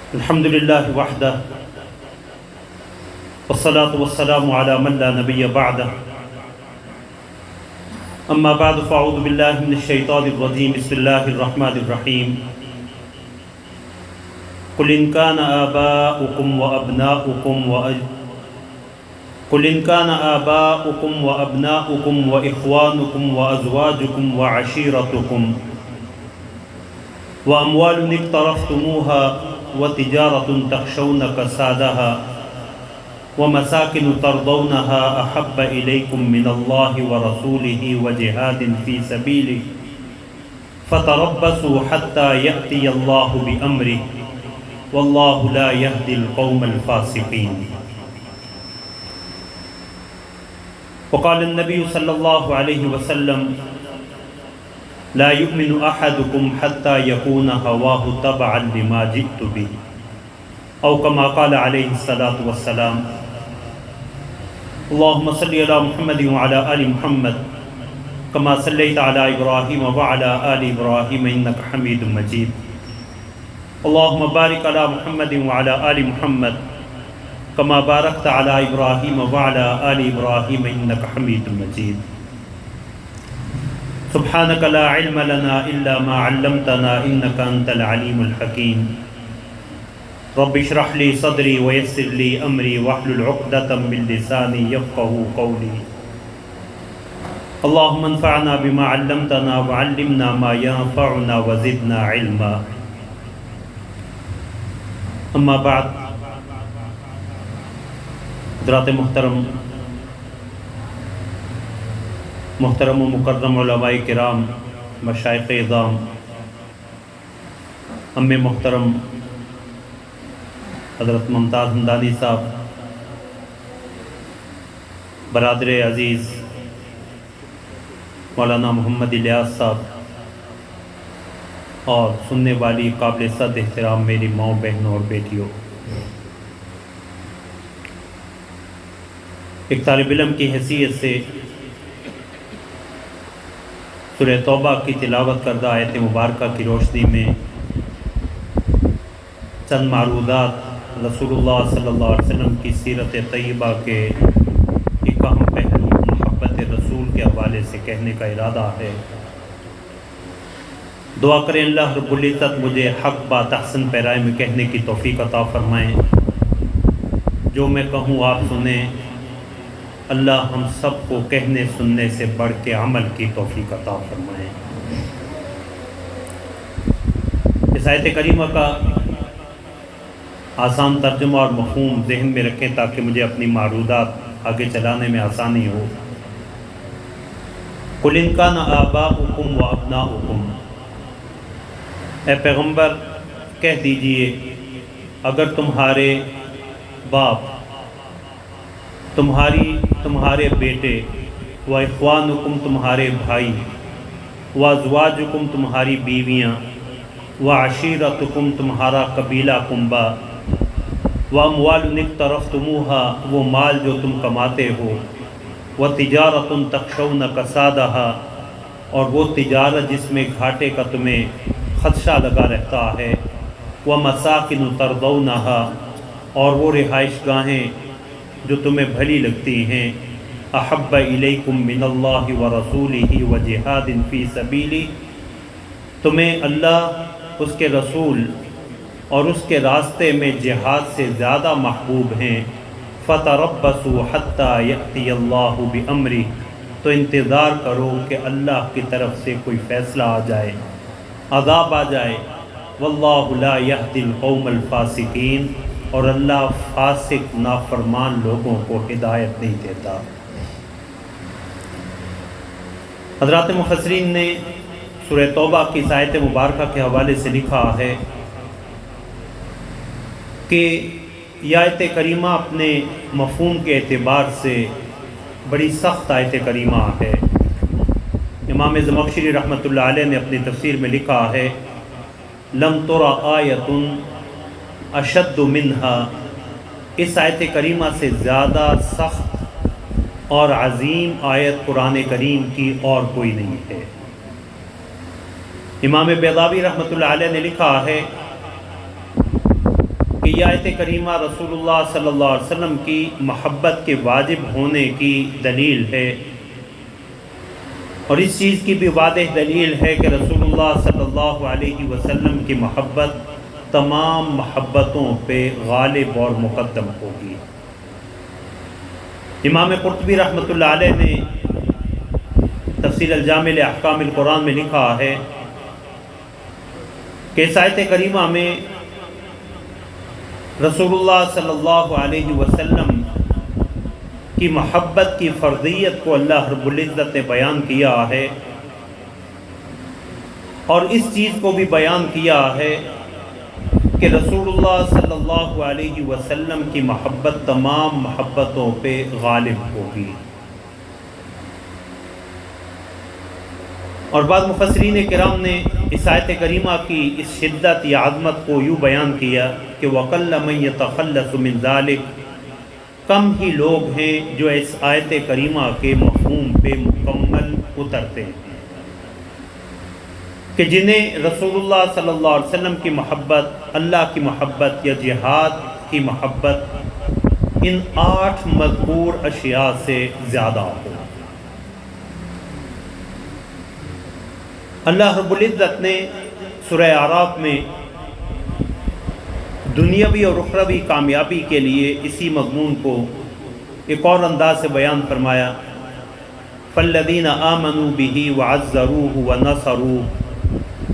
الحمد لله وحده والصلاة والسلام على من لا نبي بعده أما بعد فأعوذ بالله من الشيطان الرجيم بسم الله الرحمن الرحيم قل إن كان آباؤكم وأبناؤكم وإخوانكم وأزواجكم وعشيرتكم وأموال اقترفتموها وتجارة تخشون كسادها ومساكن ترضونها أحب إليكم من الله ورسوله وجهاد في سبيله فتربصوا حتى يأتي الله بأمره والله لا يهدي القوم الفاسقين. وقال النبي صلى الله عليه وسلم لا يؤمن أحدكم حتى يكون هواه تبعا لما جئت به أو كما قال عليه الصلاة والسلام. اللهم صل على محمد وعلى آل محمد كما صليت على إبراهيم وعلى آل إبراهيم إنك حميد مجيد. اللهم بارك على محمد وعلى آل محمد كما باركت على إبراهيم وعلى آل إبراهيم إنك حميد مجيد. سبحانك لا علم لنا إلا ما علمتنا إنك أنت العليم الحكيم. رب اشرح لي صدري ويسر لي أمري واحلل عقدة من لساني يفقهوا قولي. اللهم انفعنا بما علمتنا وعلمنا ما ينفعنا وزدنا علما. اما بعد، حضرات محترم و مکرم علماء کرام، مشائخ اعظام، ام محترم حضرت ممتاز ہمدانی صاحب، برادر عزیز مولانا محمد الیاس صاحب، اور سننے والی قابل صد احترام میری ماؤں، بہنوں اور بیٹیوں، ایک طالب علم کی حیثیت سے سورہ توبہ کی تلاوت کردہ آیت مبارکہ کی روشنی میں چند معروضات رسول اللہ صلی اللہ علیہ وسلم کی سیرت طیبہ کے ایک اہم پہلو محبت رسول کے حوالے سے کہنے کا ارادہ ہے. دعا کریں اللہ رب العزت مجھے حق بات احسن پیرائے میں کہنے کی توفیق عطا فرمائیں. جو میں کہوں آپ سنیں. اللہ ہم سب کو کہنے سننے سے بڑھ کے عمل کی توفیق عطا فرمائیں. اس آیت کریمہ کا آسان ترجمہ اور مفہوم ذہن میں رکھیں تاکہ مجھے اپنی معروضات آگے چلانے میں آسانی ہو. قل ان کان آباؤکم و ابناؤکم، اے پیغمبر کہہ دیجئے اگر تمہارے باپ، تمہارے بیٹے، و اخوانکم تمہارے بھائی، و ازواجکم تمہاری بیویاں، و عشیرتکم تمہارا قبیلہ کنبہ، و اموال اقترفتموها وہ مال جو تم کماتے ہو، و تجارت تخشون کسادہا اور وہ تجارت جس میں گھاٹے کا تمہیں خدشہ لگا رہتا ہے، و مساکن ترضونہا اور وہ رہائش گاہیں جو تمہیں بھلی لگتی ہیں، احب الیکم من اللہ ورسولہ وجہاد فی سبیلہ تمہیں اللہ، اس کے رسول اور اس کے راستے میں جہاد سے زیادہ محبوب ہیں. فتربصوا حتی یأتی اللہ بامرہ تو انتظار کرو کہ اللہ کی طرف سے کوئی فیصلہ آ جائے، عذاب آ جائے. واللہ لا یہدی القوم الفاسقین اور اللہ فاسق نافرمان لوگوں کو ہدایت نہیں دیتا. حضرات مفسرین نے سورہ توبہ کی اس آیت مبارکہ کے حوالے سے لکھا ہے کہ یہ آیت کریمہ اپنے مفہوم کے اعتبار سے بڑی سخت آیت کریمہ ہے. امام زمخشری رحمۃ اللہ علیہ نے اپنی تفسیر میں لکھا ہے لم تر آیۃ اشد منہا، اس آیت کریمہ سے زیادہ سخت اور عظیم آیت قرآن کریم کی اور کوئی نہیں ہے. امام بیضاوی رحمۃ اللہ علیہ نے لکھا ہے کہ یہ آیت کریمہ رسول اللہ صلی اللہ علیہ وسلم کی محبت کے واجب ہونے کی دلیل ہے، اور اس چیز کی بھی واضح دلیل ہے کہ رسول اللہ صلی اللہ علیہ وسلم کی محبت تمام محبتوں پہ غالب اور مقدم ہوگی۔ امام قرطبی رحمۃ اللہ علیہ نے تفسیر الجامع لاحکام القرآن میں لکھا ہے کہ اس آیت کریمہ میں رسول اللہ صلی اللہ علیہ وسلم کی محبت کی فرضیت کو اللہ رب العزت نے بیان کیا ہے، اور اس چیز کو بھی بیان کیا ہے کہ رسول اللہ صلی اللہ علیہ وسلم کی محبت تمام محبتوں پہ غالب ہوگی۔ اور بعض مفسرین کرام نے اس آیت کریمہ کی اس شدت یا عظمت کو یوں بیان کیا کہ وَقَلَّ مَن يَتَخَلَّصُ مِن ذَلِكَ، کم ہی لوگ ہیں جو اس آیت کریمہ کے مفہوم پہ مکمل اترتے ہیں کہ جنہیں رسول اللہ صلی اللہ علیہ وسلم کی محبت، اللہ کی محبت یا جہاد کی محبت ان 8 مذکور اشیاء سے زیادہ ہو۔ اللہ رب العزت نے سورہ اعراف میں دنیاوی اور اخروی کامیابی کے لیے اسی مضمون کو ایک اور انداز سے بیان فرمایا، فَالَّذِينَ آمَنُوا بِهِ وَعَزَّرُوهُ وَنَصَرُوهُ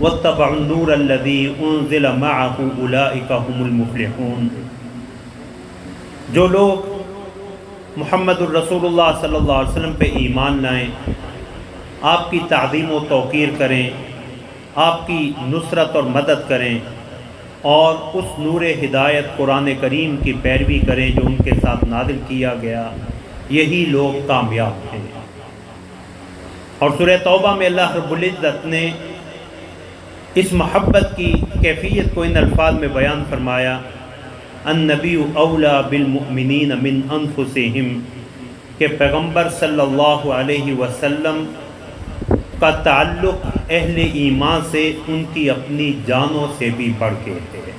وَاتَّبَعُوا النُّورَ الَّذِي أُنزِلَ مَعَهُ أُولَئِكَ هُمُ الْمُفْلِحُونَ، جو لوگ محمد الرسول اللہ صلی اللہ علیہ وسلم پہ ایمان لائیں، آپ کی تعظیم و توقیر کریں، آپ کی نصرت اور مدد کریں، اور اس نور ہدایت قرآن کریم کی پیروی کریں جو ان کے ساتھ نازل کیا گیا، یہی لوگ کامیاب ہیں۔ اور سورہ توبہ میں اللہ رب العزت نے اس محبت کی کیفیت کو ان الفاظ میں بیان فرمایا، النبی اولیٰ بالمؤمنین من انفسہم، کہ پیغمبر صلی اللہ علیہ وسلم کا تعلق اہل ایمان سے ان کی اپنی جانوں سے بھی بڑھ کے ہے،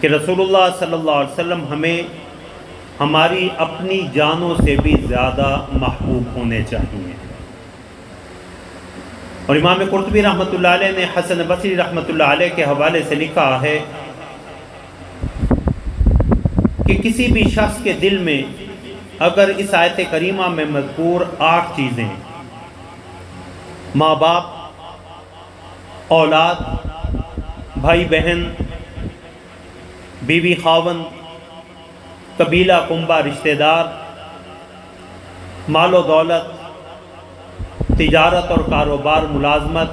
کہ رسول اللہ صلی اللہ علیہ وسلم ہمیں ہماری اپنی جانوں سے بھی زیادہ محبوب ہونے چاہیے۔ اور امام قرطبی رحمۃ اللہ علیہ نے حسن بصری رحمۃ اللہ علیہ کے حوالے سے لکھا ہے کہ کسی بھی شخص کے دل میں اگر اس آیت کریمہ میں مذکور 8 چیزیں، ماں باپ، اولاد، بھائی بہن، بیوی خاوند، قبیلہ کنبہ رشتہ دار، مال و دولت، تجارت اور کاروبار، ملازمت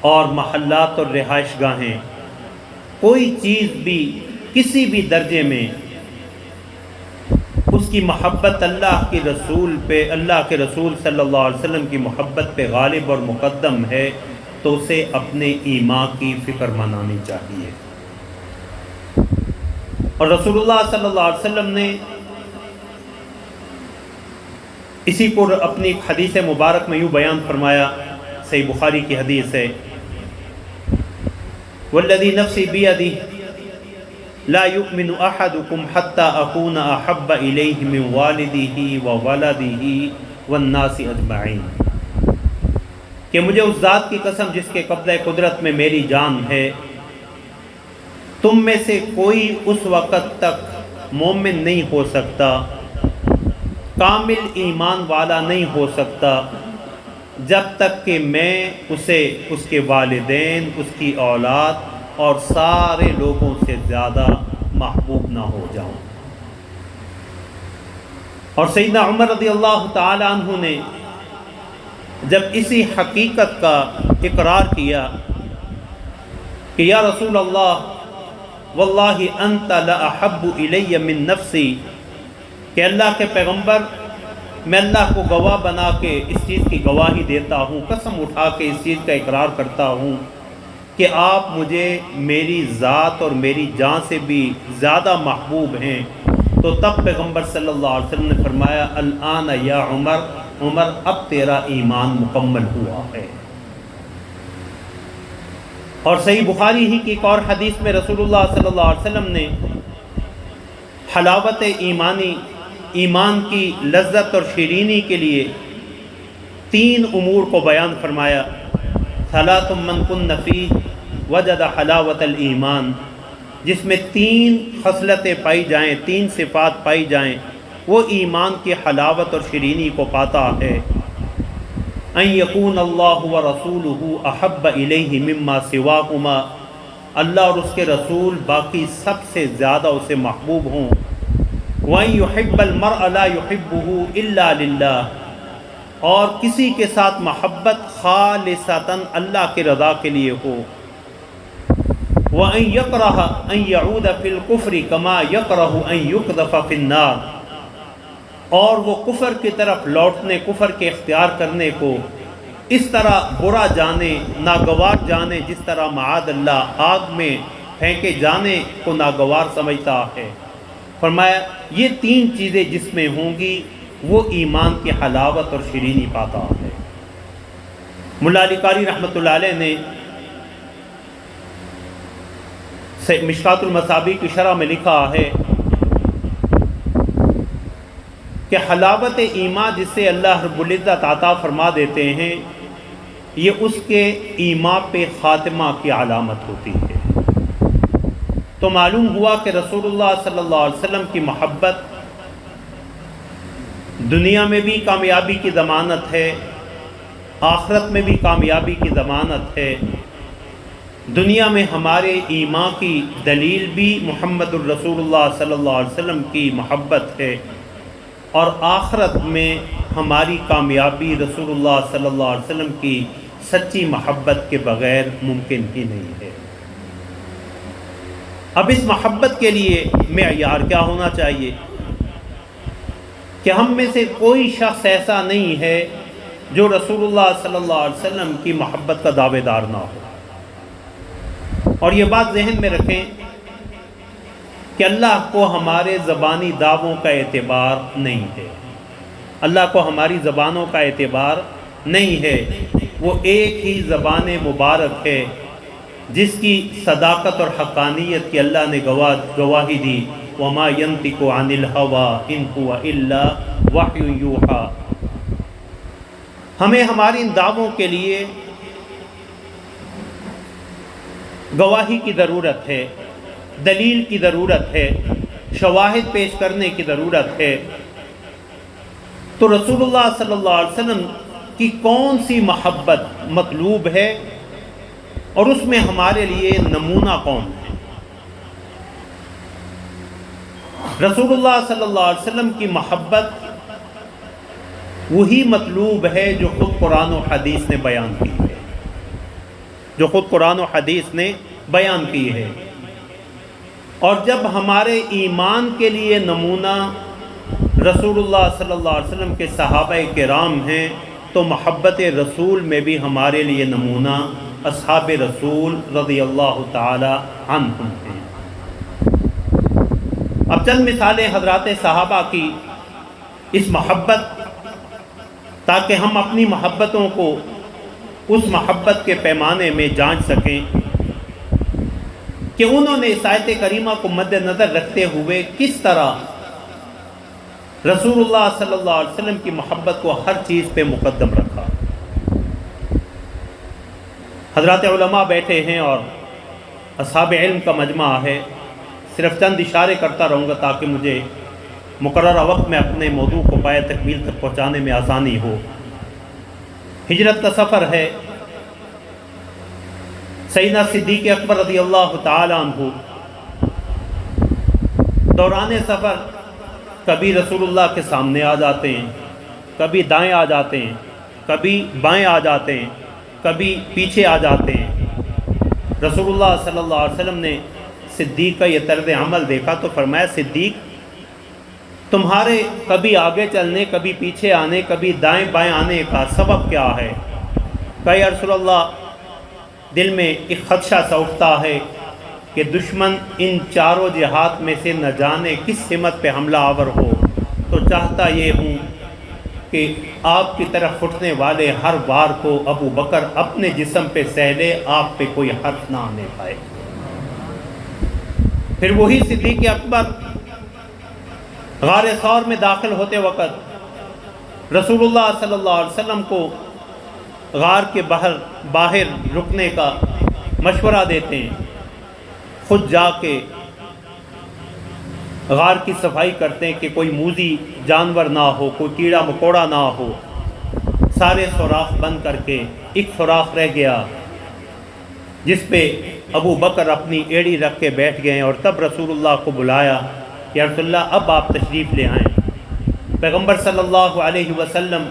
اور محلات اور رہائش گاہیں، کوئی چیز بھی کسی بھی درجے میں اس کی محبت اللہ کے رسول پہ، اللہ کے رسول صلی اللہ علیہ وسلم کی محبت پہ غالب اور مقدم ہے تو اسے اپنے ایمان کی فکر منانی چاہیے۔ اور رسول اللہ صلی اللہ علیہ وسلم نے اسی کو اپنی حدیث مبارک میں یوں بیان فرمایا، صحیح بخاری کی حدیث ہے، والذی نفسی بیدہ لا یؤمن احدکم حتی اکون احب الیہ من والدہ وولدہ والناس اجمعین، کہ مجھے اس ذات کی قسم جس کے قبضہ قدرت میں میری جان ہے، تم میں سے کوئی اس وقت تک مومن نہیں ہو سکتا، کامل ایمان والا نہیں ہو سکتا، جب تک کہ میں اسے، اس کے والدین، اس کی اولاد اور سارے لوگوں سے زیادہ محبوب نہ ہو جاؤں۔ اور سیدنا عمر رضی اللہ تعالی عنہ نے جب اسی حقیقت کا اقرار کیا کہ یا رسول اللہ واللہ انت لاحب الی من نفسی، کہ اللہ کے پیغمبر میں اللہ کو گواہ بنا کے اس چیز کی گواہی دیتا ہوں، قسم اٹھا کے اس چیز کا اقرار کرتا ہوں کہ آپ مجھے میری ذات اور میری جان سے بھی زیادہ محبوب ہیں، تو تب پیغمبر صلی اللہ علیہ وسلم نے فرمایا الآن یا عمر، عمر اب تیرا ایمان مکمل ہوا ہے۔ اور صحیح بخاری ہی کی ایک اور حدیث میں رسول اللہ صلی اللہ علیہ وسلم نے حلاوت ایمان کی لذت اور شیرینی کے لیے 3 امور کو بیان فرمایا۔ ثلاث من کن فیہ وجد حلاوت الایمان، جس میں 3 خصلتیں پائی جائیں، 3 صفات پائی جائیں، وہ ایمان کی حلاوت اور شیرینی کو پاتا ہے۔ ان یکون اللہ ورسولہ احب الیہ مما سواہما، اللہ اور اس کے رسول باقی سب سے زیادہ اسے محبوب ہوں۔ وَأَن يُحِبَّ الْمَرْءَ لَا يُحِبُّهُ إِلَّا لِلَّهِ، اور کسی کے ساتھ محبت خالصتاً اللہ کی رضا کے لیے ہو۔ وَأَن يَكْرَهَ أَن يَعُودَ فِي الْكُفْرِ كَمَا يَكْرَهُ أَن يُقْذَفَ فِي النَّارِ، اور وہ کفر کی طرف لوٹنے، کفر کے اختیار کرنے کو اس طرح برا جانے، ناگوار جانے، جس طرح معاذ اللہ آگ میں پھینکے جانے کو ناگوار سمجھتا ہے۔ فرمایا یہ 3 چیزیں جس میں ہوں گی وہ ایمان کی حلاوت اور شیرینی پاتا ہے۔ ملا علی قاری رحمۃ اللہ علیہ نے مشکات المصابیح کی شرح میں لکھا ہے کہ حلاوت ایمان جسے اللہ رب العزت عطا فرما دیتے ہیں، یہ اس کے ایمان پہ خاتمہ کی علامت ہوتی ہے۔ تو معلوم ہوا کہ رسول اللہ صلی اللہ علیہ وسلم کی محبت دنیا میں بھی کامیابی کی ضمانت ہے، آخرت میں بھی کامیابی کی ضمانت ہے۔ دنیا میں ہمارے ایمان کی دلیل بھی محمد الرسول اللہ صلی اللہ علیہ وسلم کی محبت ہے، اور آخرت میں ہماری کامیابی رسول اللہ صلی اللہ علیہ وسلم کی سچی محبت کے بغیر ممکن ہی نہیں ہے۔ اب اس محبت کے لیے معیار کیا ہونا چاہیے کہ ہم میں سے کوئی شخص ایسا نہیں ہے جو رسول اللہ صلی اللہ علیہ وسلم کی محبت کا دعوے دار نہ ہو۔ اور یہ بات ذہن میں رکھیں کہ اللہ کو ہمارے زبانی دعووں کا اعتبار نہیں ہے، اللہ کو ہماری زبانوں کا اعتبار نہیں ہے۔ وہ ایک ہی زبان مبارک ہے جس کی صداقت اور حقانیت کی اللہ نے گواہی دی، وما ينطق عن الهوى ان هو الا وحی یوحی۔ ہمیں ہماری ان دعووں کے لیے گواہی کی ضرورت ہے، دلیل کی ضرورت ہے، شواہد پیش کرنے کی ضرورت ہے۔ تو رسول اللہ صلی اللہ علیہ وسلم کی کون سی محبت مطلوب ہے اور اس میں ہمارے لیے نمونہ کون ہے؟ رسول اللہ صلی اللہ علیہ وسلم کی محبت وہی مطلوب ہے جو خود قرآن و حدیث نے بیان کی ہے، جو خود قرآن و حدیث نے بیان کی ہے۔ اور جب ہمارے ایمان کے لیے نمونہ رسول اللہ صلی اللہ علیہ وسلم کے صحابہ کرام ہیں، تو محبت رسول میں بھی ہمارے لیے نمونہ اصحاب رسول رضی اللہ تعالی عنہم ہیں۔ اب چند مثالیں حضرات صحابہ کی اس محبت، تاکہ ہم اپنی محبتوں کو اس محبت کے پیمانے میں جانچ سکیں کہ انہوں نے اس آیت کریمہ کو مد نظر رکھتے ہوئے کس طرح رسول اللہ صلی اللہ علیہ وسلم کی محبت کو ہر چیز پہ مقدم رکھا۔ حضرات علماء بیٹھے ہیں اور اصحاب علم کا مجمع ہے، صرف چند اشارے کرتا رہوں گا تاکہ مجھے مقررہ وقت میں اپنے موضوع کو پایہ تکمیل تک پہنچانے میں آسانی ہو۔ ہجرت کا سفر ہے، سیدنا صدیق اکبر رضی اللہ تعالی عنہ دوران سفر کبھی رسول اللہ کے سامنے آ جاتے ہیں، کبھی دائیں آ جاتے ہیں، کبھی بائیں آ جاتے ہیں، کبھی پیچھے آ جاتے ہیں۔ رسول اللہ صلی اللہ علیہ وسلم نے صدیق کا یہ طرز عمل دیکھا تو فرمایا، صدیق تمہارے کبھی آگے چلنے، کبھی پیچھے آنے، کبھی دائیں بائیں آنے کا سبب کیا ہے؟ کہا یا رسول اللہ، دل میں ایک خدشہ سا اٹھتا ہے کہ دشمن ان چاروں جہات میں سے نہ جانے کس سمت پہ حملہ آور ہو، تو چاہتا یہ ہوں کہ آپ کی طرف اٹھنے والے ہر وار کو ابو بکر اپنے جسم پہ سہلے، آپ پہ کوئی حرف نہ آنے پائے۔ پھر وہی صدیق اکبر غار ثور میں داخل ہوتے وقت رسول اللہ صلی اللہ علیہ وسلم کو غار کے باہر رکنے کا مشورہ دیتے ہیں، خود جا کے غار کی صفائی کرتے ہیں کہ کوئی موذی جانور نہ ہو، کوئی کیڑا مکوڑا نہ ہو۔ سارے سوراخ بند کر کے ایک سوراخ رہ گیا جس پہ ابو بکر اپنی ایڑی رکھ کے بیٹھ گئے، اور تب رسول اللہ کو بلایا، یا رسول اللہ اب آپ تشریف لے آئیں۔ پیغمبر صلی اللہ علیہ وسلم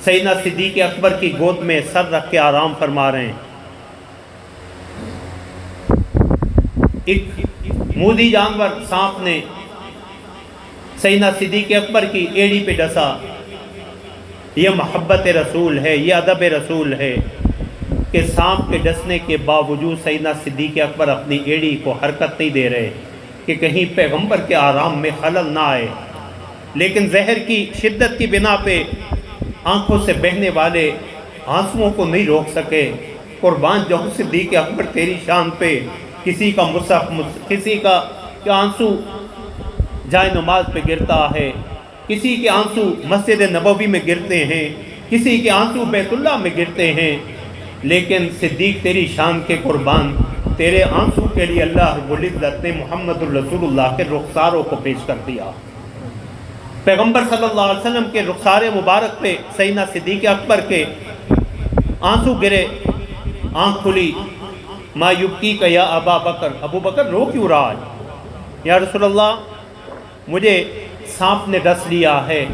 سیدنا صدیق اکبر کی گود میں سر رکھ کے آرام فرما رہے ہیں۔ ایک موذی جانور سانپ نے سیدنا صدیق اکبر کی ایڑی پہ ڈسا۔ یہ محبت رسول ہے، یہ ادب رسول ہے کہ سانپ کے ڈسنے کے باوجود سیدنا صدیق اکبر اپنی ایڑی کو حرکت نہیں دے رہے کہ کہیں پیغمبر کے آرام میں خلل نہ آئے، لیکن زہر کی شدت کی بنا پہ آنکھوں سے بہنے والے آنسوؤں کو نہیں روک سکے۔ قربان جاؤں صدیق اکبر تیری شان پہ، کسی کا کسی کا آنسو جائے نماز پہ گرتا ہے، کسی کے آنسو مسجد نبوی میں گرتے ہیں، کسی کے آنسو بیت اللہ میں گرتے ہیں، لیکن صدیق تیری شان کے قربان، تیرے آنسو کے لیے اللہ رب العزت نے محمد الرسول اللہ کے رخساروں کو پیش کر دیا۔ پیغمبر صلی اللہ علیہ وسلم کے رخسار مبارک پہ سیدنا صدیق اکبر کے آنسو گرے، آنکھ کھلی، ما یبکیک یا ابا بکر، ابو بکر رو کیوں رہا ہے؟ یا رسول اللہ مجھے سانپ نے ڈس لیا ہے،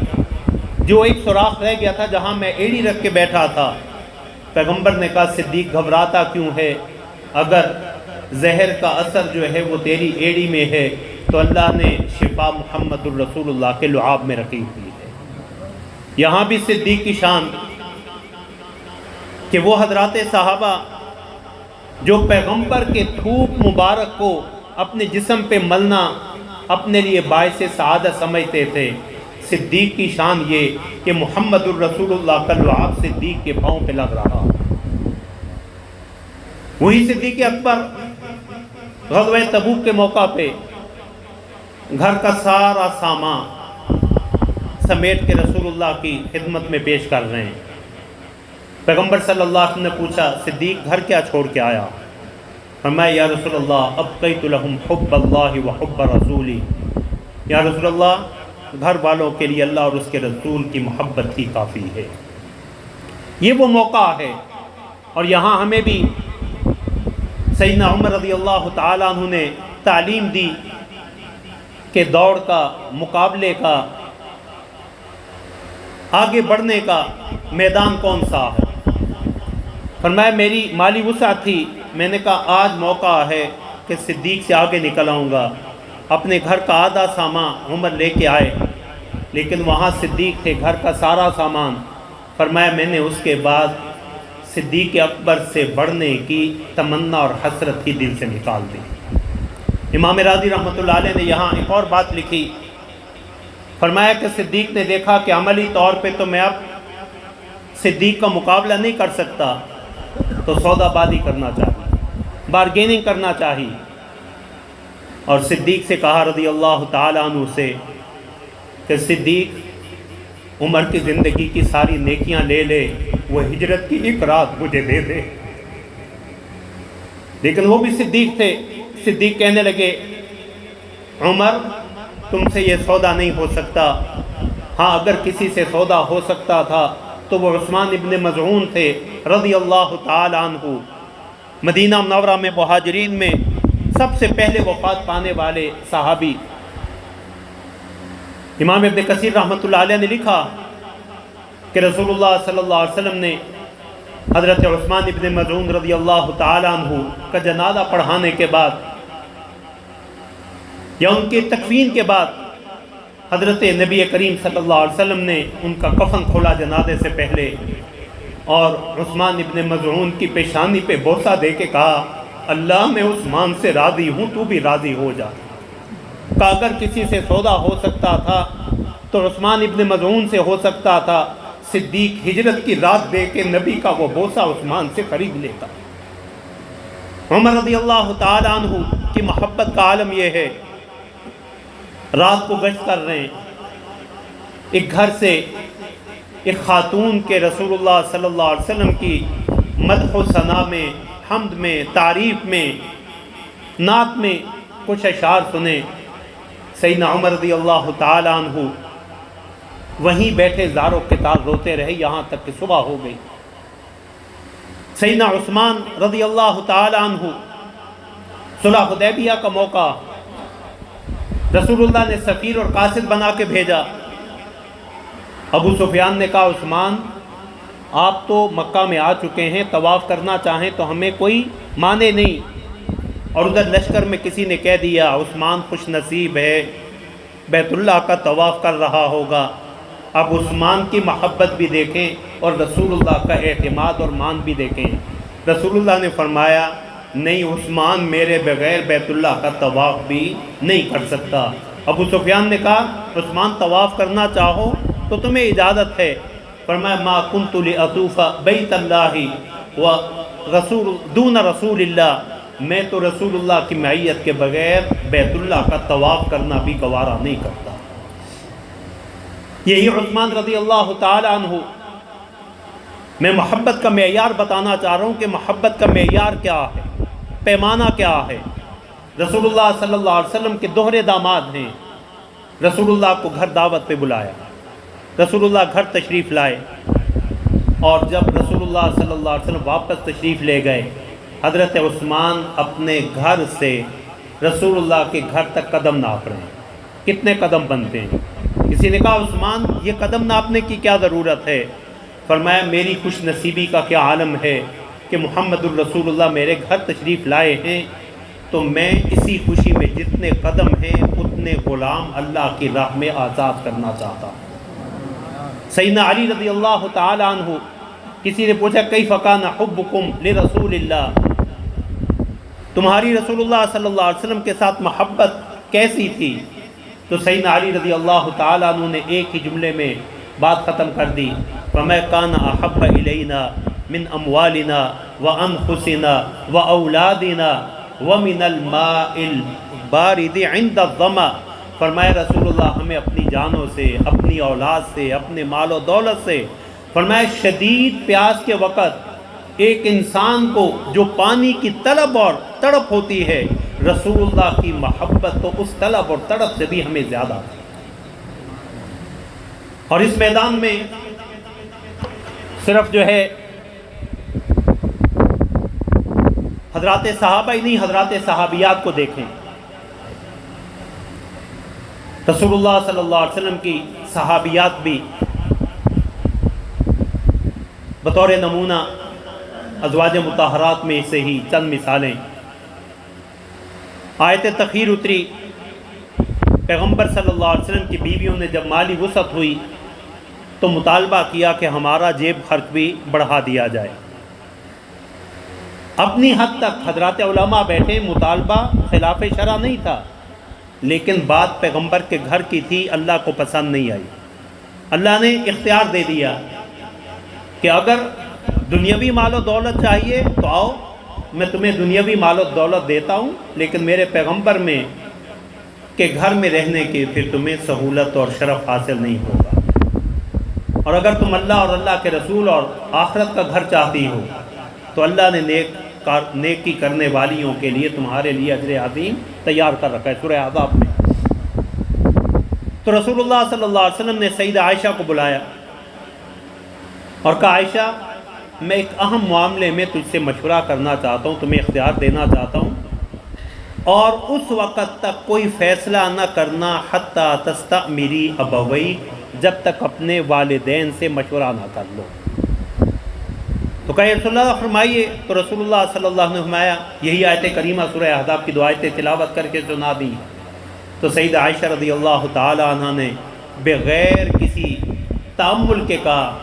جو ایک سوراخ رہ گیا تھا جہاں میں ایڑی رکھ کے بیٹھا تھا۔ پیغمبر نے کہا صدیق گھبراتا کیوں ہے؟ اگر زہر کا اثر جو ہے وہ تیری ایڑی میں ہے تو اللہ نے شفا محمد الرسول اللہ کے لعاب میں رکھی ہوئی ہے۔ یہاں بھی صدیق کی شان کہ وہ حضرات صحابہ جو پیغمبر کے تھوک مبارک کو اپنے جسم پہ ملنا اپنے لیے باعث سعادت سمجھتے تھے، صدیق کی شان یہ کہ محمد الرسول اللہ کا لعاب صدیق کے پاؤں پہ لگ رہا۔ وہی صدیق اکبر غزوہ تبوک کے موقع پہ گھر کا سارا سامان سمیٹ کے رسول اللہ کی خدمت میں پیش کر رہے ہیں۔ پیغمبر صلی اللہ علیہ وسلم نے پوچھا صدیق گھر کیا چھوڑ کے آیا؟ فرمایا یا رسول اللہ ابقیت لہم حب اللہ و حب رسولی، یا رسول اللہ گھر والوں کے لیے اللہ اور اس کے رسول کی محبت ہی کافی ہے۔ یہ وہ موقع ہے، اور یہاں ہمیں بھی سیدنا عمر رضی اللہ تعالیٰ عنہ نے تعلیم دی کہ دوڑ کا، مقابلے کا، آگے بڑھنے کا میدان کون سا ہے۔ فرمایا میری مالی وسعت تھی، میں نے کہا آج موقع ہے کہ صدیق سے آگے نکل آؤں گا۔ اپنے گھر کا آدھا سامان عمر لے کے آئے، لیکن وہاں صدیق تھے، گھر کا سارا سامان۔ فرمایا میں نے اس کے بعد صدیق اکبر سے بڑھنے کی تمنا اور حسرت ہی دل سے نکال دی۔ امام راضی رحمۃ اللہ علیہ نے یہاں ایک اور بات لکھی، فرمایا کہ صدیق نے دیکھا کہ عملی طور پہ تو میں اب صدیق کا مقابلہ نہیں کر سکتا، تو سودا بازی کرنا چاہیے، بارگیننگ کرنا چاہیے، اور صدیق سے کہا رضی اللہ تعالیٰ عنہ سے کہ صدیق عمر کی زندگی کی ساری نیکیاں لے لے، وہ ہجرت کی ایک رات مجھے دے دے۔ لیکن وہ بھی صدیق تھے۔ صدیق کہنے لگے عمر تم سے یہ سودا نہیں ہو سکتا، ہاں اگر کسی سے سودا ہو سکتا تھا تو وہ عثمان ابن مظعون تھے رضی اللہ تعالی عنہ، مدینہ منورہ میں مہاجرین میں سب سے پہلے وفات پانے والے صحابی۔ امام ابن کثیر رحمۃ اللہ علیہ نے لکھا کہ رسول اللہ صلی اللہ علیہ وسلم نے حضرت عثمان ابن مظعون رضی اللہ تعالی عنہ کا جنازہ پڑھانے کے بعد یا ان کے تکفین کے بعد حضرت نبی کریم صلی اللہ علیہ وسلم نے ان کا کفن کھولا جنازے سے پہلے، اور عثمان ابن مظعون کی پیشانی پہ بوسہ دے کے کہا اللہ میں عثمان سے راضی ہوں، تو بھی راضی ہو جا۔ کہ اگر کسی سے سودا ہو سکتا تھا تو عثمان ابن مظعون سے ہو سکتا تھا صدیق ہجرت کی رات دے کے نبی کا وہ بوسہ عثمان سے خرید لیتا۔ عمر رضی اللہ تعالیٰ عنہ کی محبت کا عالم یہ ہے، رات کو گشت کر رہے ہیں، ایک گھر سے ایک خاتون کے رسول اللہ صلی اللہ علیہ وسلم کی مدح و ثنا میں، حمد میں، تعریف میں، نعت میں کچھ اشعار سنے۔ سیدنا عمر رضی اللہ تعالیٰ عنہ وہیں بیٹھے زاروں کے تال روتے رہے یہاں تک کہ صبح ہو گئی۔ سیدنا عثمان رضی اللہ تعالیٰ عنہ صلح حدیبیہ کا موقع، رسول اللہ نے سفیر اور قاصد بنا کے بھیجا۔ ابو سفیان نے کہا عثمان آپ تو مکہ میں آ چکے ہیں، طواف کرنا چاہیں تو ہمیں کوئی مانے نہیں، اور ادھر لشکر میں کسی نے کہہ دیا عثمان خوش نصیب ہے، بیت اللہ کا طواف کر رہا ہوگا۔ اب عثمان کی محبت بھی دیکھیں اور رسول اللہ کا اعتماد اور مان بھی دیکھیں۔ رسول اللہ نے فرمایا نہیں، عثمان میرے بغیر بیت اللہ کا طواف بھی نہیں کر سکتا۔ ابو سفیان نے کہا عثمان طواف کرنا چاہو تو تمہیں اجازت ہے۔ فرمایا ما کنت لأطوف بیت اللہ و رسول دون رسول اللہ، میں تو رسول اللہ کی معیت کے بغیر بیت اللہ کا طواف کرنا بھی گوارا نہیں کرتا۔ یہی عثمان رضی اللہ تعالی عنہ، میں محبت کا معیار بتانا چاہ رہا ہوں کہ محبت کا معیار کیا ہے، پیمانہ کیا ہے۔ رسول اللہ صلی اللہ علیہ وسلم کے دوہرے داماد ہیں، رسول اللہ کو گھر دعوت پہ بلایا، رسول اللہ گھر تشریف لائے، اور جب رسول اللہ صلی اللہ علیہ وسلم واپس تشریف لے گئے، حضرت عثمان اپنے گھر سے رسول اللہ کے گھر تک قدم ناپ رہے ہیں، کتنے قدم بنتے ہیں۔ کسی نے کہا عثمان یہ قدم ناپنے کی کیا ضرورت ہے؟ فرمایا میری خوش نصیبی کا کیا عالم ہے کہ محمد الرسول اللہ میرے گھر تشریف لائے ہیں، تو میں اسی خوشی میں جتنے قدم ہیں اتنے غلام اللہ کی راہ میں آزاد کرنا چاہتا ہوں۔ سیدنا علی رضی اللہ تعالی عنہ، کسی نے پوچھا کیف کان حبکم لرسول اللہ، تمہاری رسول اللہ صلی اللہ علیہ وسلم کے ساتھ محبت کیسی تھی؟ تو سیدنا علی رضی اللہ تعالیٰ عنہ نے ایک ہی جملے میں بات ختم کر دی، فَمَا كَانَ أَحَبَّ إِلَيْنَا مِنْ أَمْوَالِنَا وَأَنفُسِنَا وَأَوْلَادِنَا وَمِنَ الْمَاءِ الْبَارِدِ عِنْدَ الظَّمَأِ، فرمایا رسول اللہ ہمیں اپنی جانوں سے، اپنی اولاد سے، اپنے مال و دولت سے، فرمایا شدید پیاس کے وقت ایک انسان کو جو پانی کی طلب اور تڑپ ہوتی ہے، رسول اللہ کی محبت تو اس طلب اور تڑپ سے بھی ہمیں زیادہ ہے۔ اور اس میدان میں صرف جو ہے حضرات صحابہ ہی نہیں، حضرات صحابیات کو دیکھیں۔ رسول اللہ صلی اللہ علیہ وسلم کی صحابیات بھی بطور نمونہ، ازواج مطہرات میں سے ہی چند مثالیں۔ آیت تخیر اتری، پیغمبر صلی اللہ علیہ وسلم کی بیویوں نے جب مالی وسعت ہوئی تو مطالبہ کیا کہ ہمارا جیب خرچ بھی بڑھا دیا جائے۔ اپنی حد تک حضرات علماء بیٹھے، مطالبہ خلاف شرع نہیں تھا، لیکن بات پیغمبر کے گھر کی تھی، اللہ کو پسند نہیں آئی۔ اللہ نے اختیار دے دیا کہ اگر دنیاوی مال و دولت چاہیے تو آؤ، میں تمہیں دنیاوی مال و دولت دیتا ہوں، لیکن میرے پیغمبر میں کے گھر میں رہنے کی پھر تمہیں سہولت اور شرف حاصل نہیں ہوگا، اور اگر تم اللہ اور اللہ کے رسول اور آخرت کا گھر چاہتی ہو تو اللہ نے نیکی کرنے والیوں کے لیے تمہارے لیے اجر عظیم تیار کر رکھا ہے، سورہ احزاب میں۔ تو رسول اللہ صلی اللہ علیہ وسلم نے سیدہ عائشہ کو بلایا اور کہا عائشہ میں ایک اہم معاملے میں تجھ سے مشورہ کرنا چاہتا ہوں، تمہیں اختیار دینا چاہتا ہوں، اور اس وقت تک کوئی فیصلہ نہ کرنا حتیٰ تستأمری ابوئی، جب تک اپنے والدین سے مشورہ نہ کر لو۔ تو کہا رسول اللہ فرمائیے، تو رسول اللہ صلی اللہ علیہ وسلم نے فرمایا یہی آیت کریمہ سورہ احزاب کی دو آیتیں تلاوت کر کے سنا دی۔ تو سیدہ عائشہ رضی اللہ تعالی عنہ نے بغیر کسی تأمل کے کہا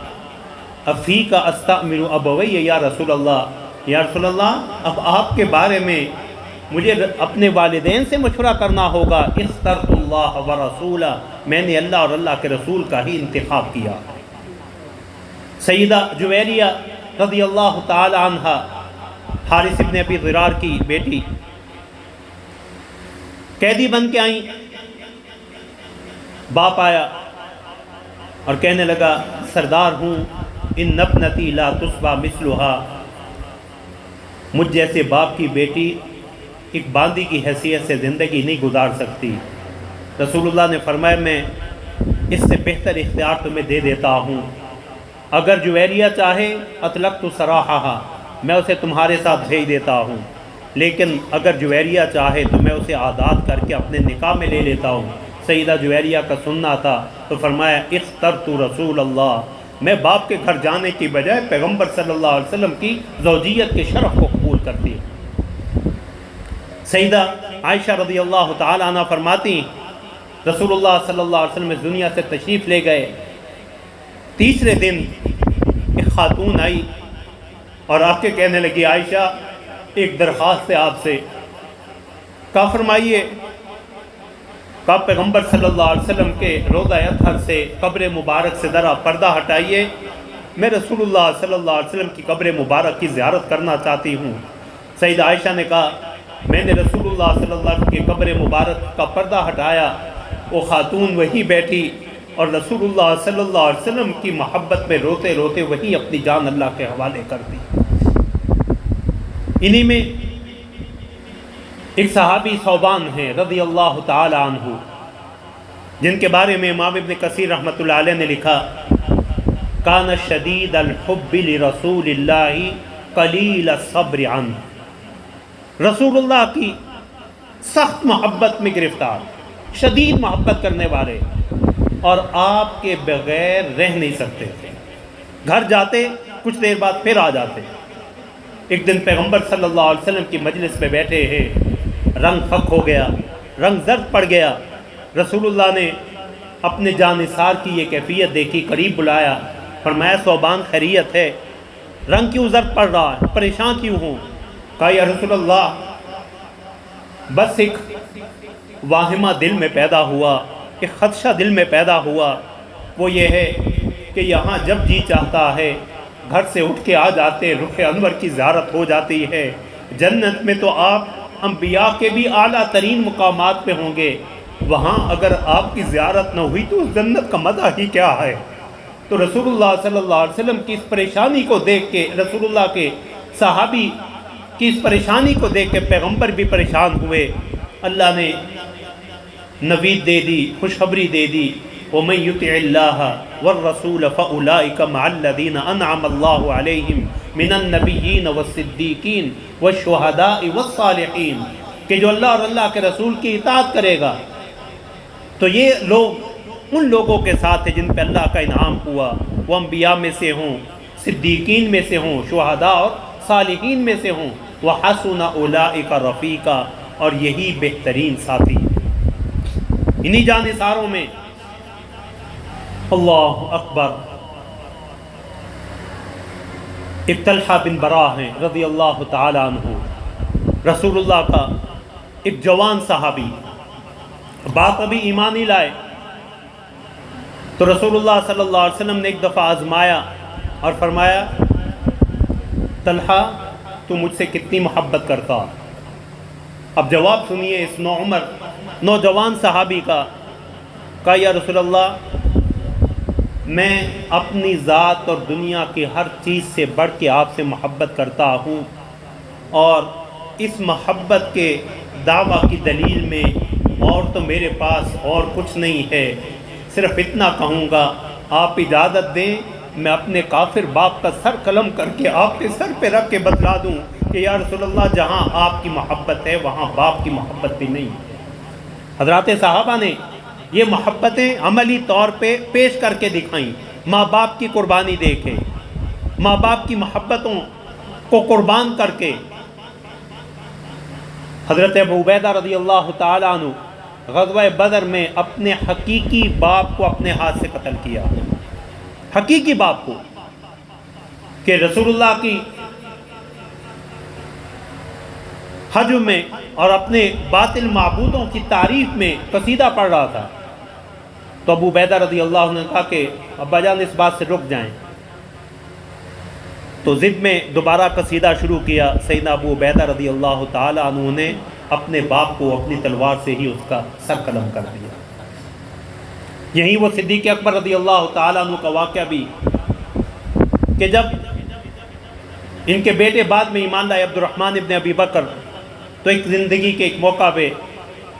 افیک استأمر ابوی یا رسول اللہ، یا رسول اللہ اب آپ کے بارے میں مجھے اپنے والدین سے مشورہ کرنا ہوگا۔ اخترت اللہ و رسولہ، میں نے اللہ اور اللہ کے رسول کا ہی انتخاب کیا۔ سیدہ جویریہ رضی اللہ تعالی عنہ، حارث ابن ابی ضرار کی بیٹی، قیدی بن کے آئیں۔ باپ آیا اور کہنے لگا سردار ہوں، ان ابنتی لا تصبح مثلھا، مجھ جیسے باپ کی بیٹی ایک باندی کی حیثیت سے زندگی نہیں گزار سکتی۔ رسول اللہ نے فرمایا میں اس سے بہتر اختیار تمہیں دے دیتا ہوں، اگر جویریہ چاہے اطلقت سراحہا، میں اسے تمہارے ساتھ بھیج دیتا ہوں، لیکن اگر جویریہ چاہے تو میں اسے آزاد کر کے اپنے نکاح میں لے لیتا ہوں۔ سیدہ جویریہ کا سننا تھا تو فرمایا اخترت رسول اللہ، میں باپ کے گھر جانے کی بجائے پیغمبر صلی اللہ علیہ وسلم کی زوجیت کے شرف کو قبول کرتی ہوں۔ سیدہ عائشہ رضی اللہ تعالی عنہ فرماتی رسول اللہ صلی اللہ علیہ وسلم اس دنیا سے تشریف لے گئے، تیسرے دن ایک خاتون آئی اور آ کے کہنے لگی عائشہ ایک درخواست ہے آپ سے۔ کہا فرمائیے۔ کہا پیغمبر صلی اللہ علیہ وسلم کے روضہ اطہر سے قبر مبارک سے ذرا پردہ ہٹائیے، میں رسول اللہ صلی اللہ علیہ وسلم کی قبر مبارک کی زیارت کرنا چاہتی ہوں۔ سیدہ عائشہ نے کہا میں نے رسول اللہ صلی اللہ علیہ وسلم کی قبر مبارک کا پردہ ہٹایا، وہ خاتون وہیں بیٹھی اور رسول اللہ صلی اللہ علیہ وسلم کی محبت میں روتے روتے وہیں اپنی جان اللہ کے حوالے کر دی۔ انہی میں ایک صحابی ثوبان ہیں رضی اللہ تعالی عنہ، جن کے بارے میں امام ابن کثیر رحمۃ اللہ علیہ نے لکھا کان شدید الحب لرسول اللہ قلیل الصبر عنہ، رسول اللہ کی سخت محبت میں گرفتار، شدید محبت کرنے والے، اور آپ کے بغیر رہ نہیں سکتے تھے، گھر جاتے کچھ دیر بعد پھر آ جاتے۔ ایک دن پیغمبر صلی اللہ علیہ وسلم کی مجلس میں بیٹھے ہیں، رنگ پھک ہو گیا، رنگ زرد پڑ گیا۔ رسول اللہ نے اپنے جانثار کی یہ کیفیت دیکھی، قریب بلایا، فرمایا ثوبان خیریت ہے؟ رنگ کیوں زرد پڑ رہا ہے، پریشان کیوں ہوں؟ کہا یا رسول اللہ بس ایک واہمہ دل میں پیدا ہوا، ایک خدشہ دل میں پیدا ہوا، وہ یہ ہے کہ یہاں جب جی چاہتا ہے گھر سے اٹھ کے آ جاتے، رخ انور کی زیارت ہو جاتی ہے۔ جنت میں تو آپ انبیاء کے بھی اعلیٰ ترین مقامات پہ ہوں گے، وہاں اگر آپ کی زیارت نہ ہوئی تو اس جنت کا مزہ ہی کیا ہے؟ تو رسول اللہ صلی اللہ علیہ وسلم کی اس پریشانی کو دیکھ کے، رسول اللہ کے صحابی کی اس پریشانی کو دیکھ کے پیغمبر بھی پریشان ہوئے۔ اللہ نے نوید دے دی، خوشخبری دے دی، وَمَن يُطِعِ اللَّهَ وَالرَّسُولَ فَأُولَٰئِكَ مَعَ الَّذِينَ أَنْعَمَ اللَّهُ عَلَيْهِمْ مِنَ النَّبِيِّينَ وَالصِّدِّيقِينَ وَالشُّهَدَاءِ وَالصَّالِحِينَ، کہ جو اللہ اور اللہ کے رسول کی اطاعت کرے گا تو یہ لوگ ان لوگوں کے ساتھ ہیں جن پہ اللہ کا انعام ہوا، وہ انبیاء میں سے ہوں، صدیقین میں سے ہوں، شہداء اور صالحین میں سے ہوں، وَحَسُنَ أُولَٰئِكَ رَفِيقًا، اور یہی بہترین ساتھی۔ انہی جانثاروں میں اللہ اکبر ایک طلحہ بن براء ہیں رضی اللہ تعالی عنہ، رسول اللہ کا ایک جوان صحابی، باپ ابھی ایمان ہی لائے، تو رسول اللہ صلی اللہ علیہ وسلم نے ایک دفعہ آزمایا اور فرمایا طلحہ تو مجھ سے کتنی محبت کرتا؟ اب جواب سنیے اس نوجوان صحابی کا۔ کہا یا رسول اللہ میں اپنی ذات اور دنیا کی ہر چیز سے بڑھ کے آپ سے محبت کرتا ہوں، اور اس محبت کے دعویٰ کی دلیل میں اور تو میرے پاس اور کچھ نہیں ہے، صرف اتنا کہوں گا آپ اجازت دیں میں اپنے کافر باپ کا سر قلم کر کے آپ کے سر پہ رکھ کے بتلا دوں کہ یا رسول اللہ جہاں آپ کی محبت ہے وہاں باپ کی محبت بھی نہیں۔ حضرات صحابہ نے یہ محبتیں عملی طور پہ پیش کر کے دکھائیں، ماں باپ کی قربانی دے کے، ماں باپ کی محبتوں کو قربان کر کے۔ حضرت ابو عبیدہ رضی اللہ تعالی عنہ غزوہ بدر میں اپنے حقیقی باپ کو اپنے ہاتھ سے قتل کیا، حقیقی باپ کو، کہ رسول اللہ کی حج میں اور اپنے باطل معبودوں کی تعریف میں قصیدہ پڑھ رہا تھا، تو ابو عبیدہ رضی اللہ عنہ نے کہا کہ ابا جان اس بات سے رک جائیں، تو ضد میں دوبارہ قصیدہ شروع کیا۔ سیدنا ابو عبیدہ رضی اللہ تعالی عنہ نے اپنے باپ کو اپنی تلوار سے ہی اس کا سر قلم کر دیا۔ یہی وہ صدیق اکبر رضی اللہ تعالیٰ عنہ کا واقعہ بھی کہ جب ان کے بیٹے بعد میں ایمان لائے عبد الرحمن ابن ابی بکر، تو ایک زندگی کے ایک موقع پہ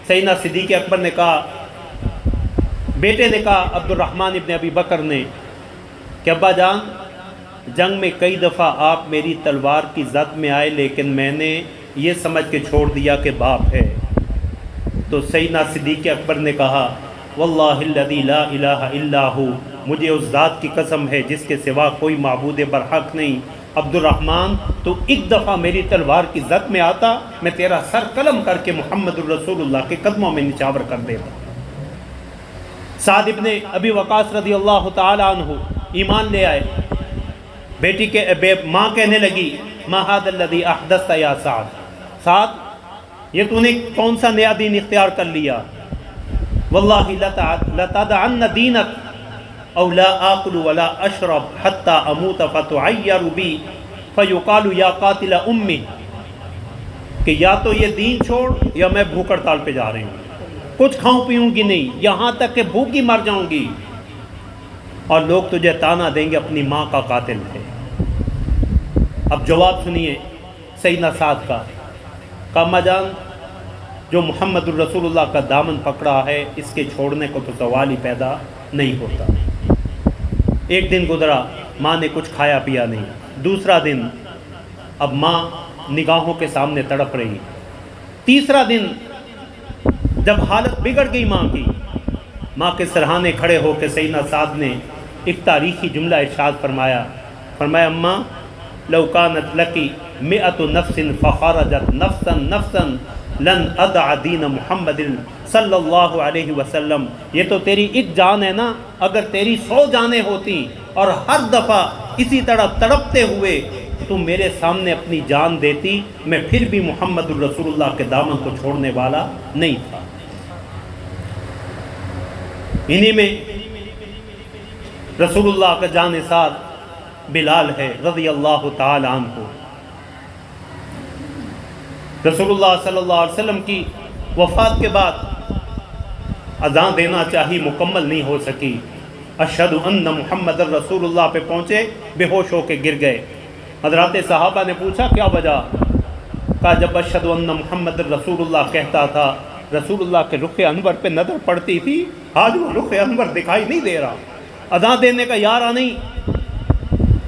سیدنا صدیق اکبر نے کہا، بیٹے نے کہا عبد الرحمن ابن ابی بکر نے کہ ابا جان جنگ میں کئی دفعہ آپ میری تلوار کی زد میں آئے، لیکن میں نے یہ سمجھ کے چھوڑ دیا کہ باپ ہے۔ تو سیدنا صدیق اکبر نے کہا واللہ الذی لا الہ الا ہو، مجھے اس ذات کی قسم ہے جس کے سوا کوئی معبود برحق نہیں، عبد الرحمن تو ایک دفعہ میری تلوار کی زد میں آتا، میں تیرا سر قلم کر کے محمد الرسول اللہ کے قدموں میں نچاور کر دیتا۔ سعد ابن ابی وقاص رضی اللہ تعالی عنہ ایمان لے آئے، بیٹی کے ماں کہنے لگی ما ھذا الذی احدثت یا سعد، سعد یہ تو نے کون سا نیا دین اختیار کر لیا؟ واللہ لتدعن دینک او لا آکل ولا اشرب حتی اموت فتعیر بی فیقال یا قاتل امی، کہ یا تو یہ دین چھوڑ یا میں بھوک ہڑتال پہ جا رہی ہوں، کچھ کھاؤں پیوں گی نہیں یہاں تک کہ بھوکی مر جاؤں گی، اور لوگ تجھے تانا دیں گے اپنی ماں کا قاتل ہے۔ اب جواب سنیے سیدنا سعد کا، اماں جان جو محمد الرسول اللہ کا دامن پکڑا ہے اس کے چھوڑنے کو تو سوال ہی پیدا نہیں ہوتا۔ ایک دن گزرا، ماں نے کچھ کھایا پیا نہیں، دوسرا دن اب ماں نگاہوں کے سامنے تڑپ رہی، تیسرا دن جب حالت بگڑ گئی ماں کی، ماں کے سرہانے کھڑے ہو کے سیدنا سعد نے ایک تاریخی جملہ ارشاد فرمایا اماں لو کانت لکی مئۃ نفس فخرجت نفسا نفسا لن ادع دین محمد صلی اللہ علیہ وسلم، یہ تو تیری ایک جان ہے نا، اگر تیری 100 جانیں ہوتی اور ہر دفعہ اسی طرح تڑپتے ہوئے تو میرے سامنے اپنی جان دیتی، میں پھر بھی محمد الرسول اللہ کے دامن کو چھوڑنے والا نہیں تھا۔ انہی میں رسول اللہ کا جانثار بلال ہے رضی اللہ تعالی عنہ۔ رسول اللہ صلی اللہ علیہ وسلم کی وفات کے بعد اذان دینا چاہی، مکمل نہیں ہو سکی، اشہد ان محمد الرسول اللہ پہ پہنچے، بے ہوش ہو کے گر گئے۔ حضرات صحابہ نے پوچھا کیا وجہ؟ کہا جب اشہد ان محمد الرسول اللہ کہتا تھا رسول اللہ کے رخ انور پہ نظر پڑتی تھی، آج وہ رخ انور دکھائی نہیں دے رہا، اذان دینے کا یارہ نہیں۔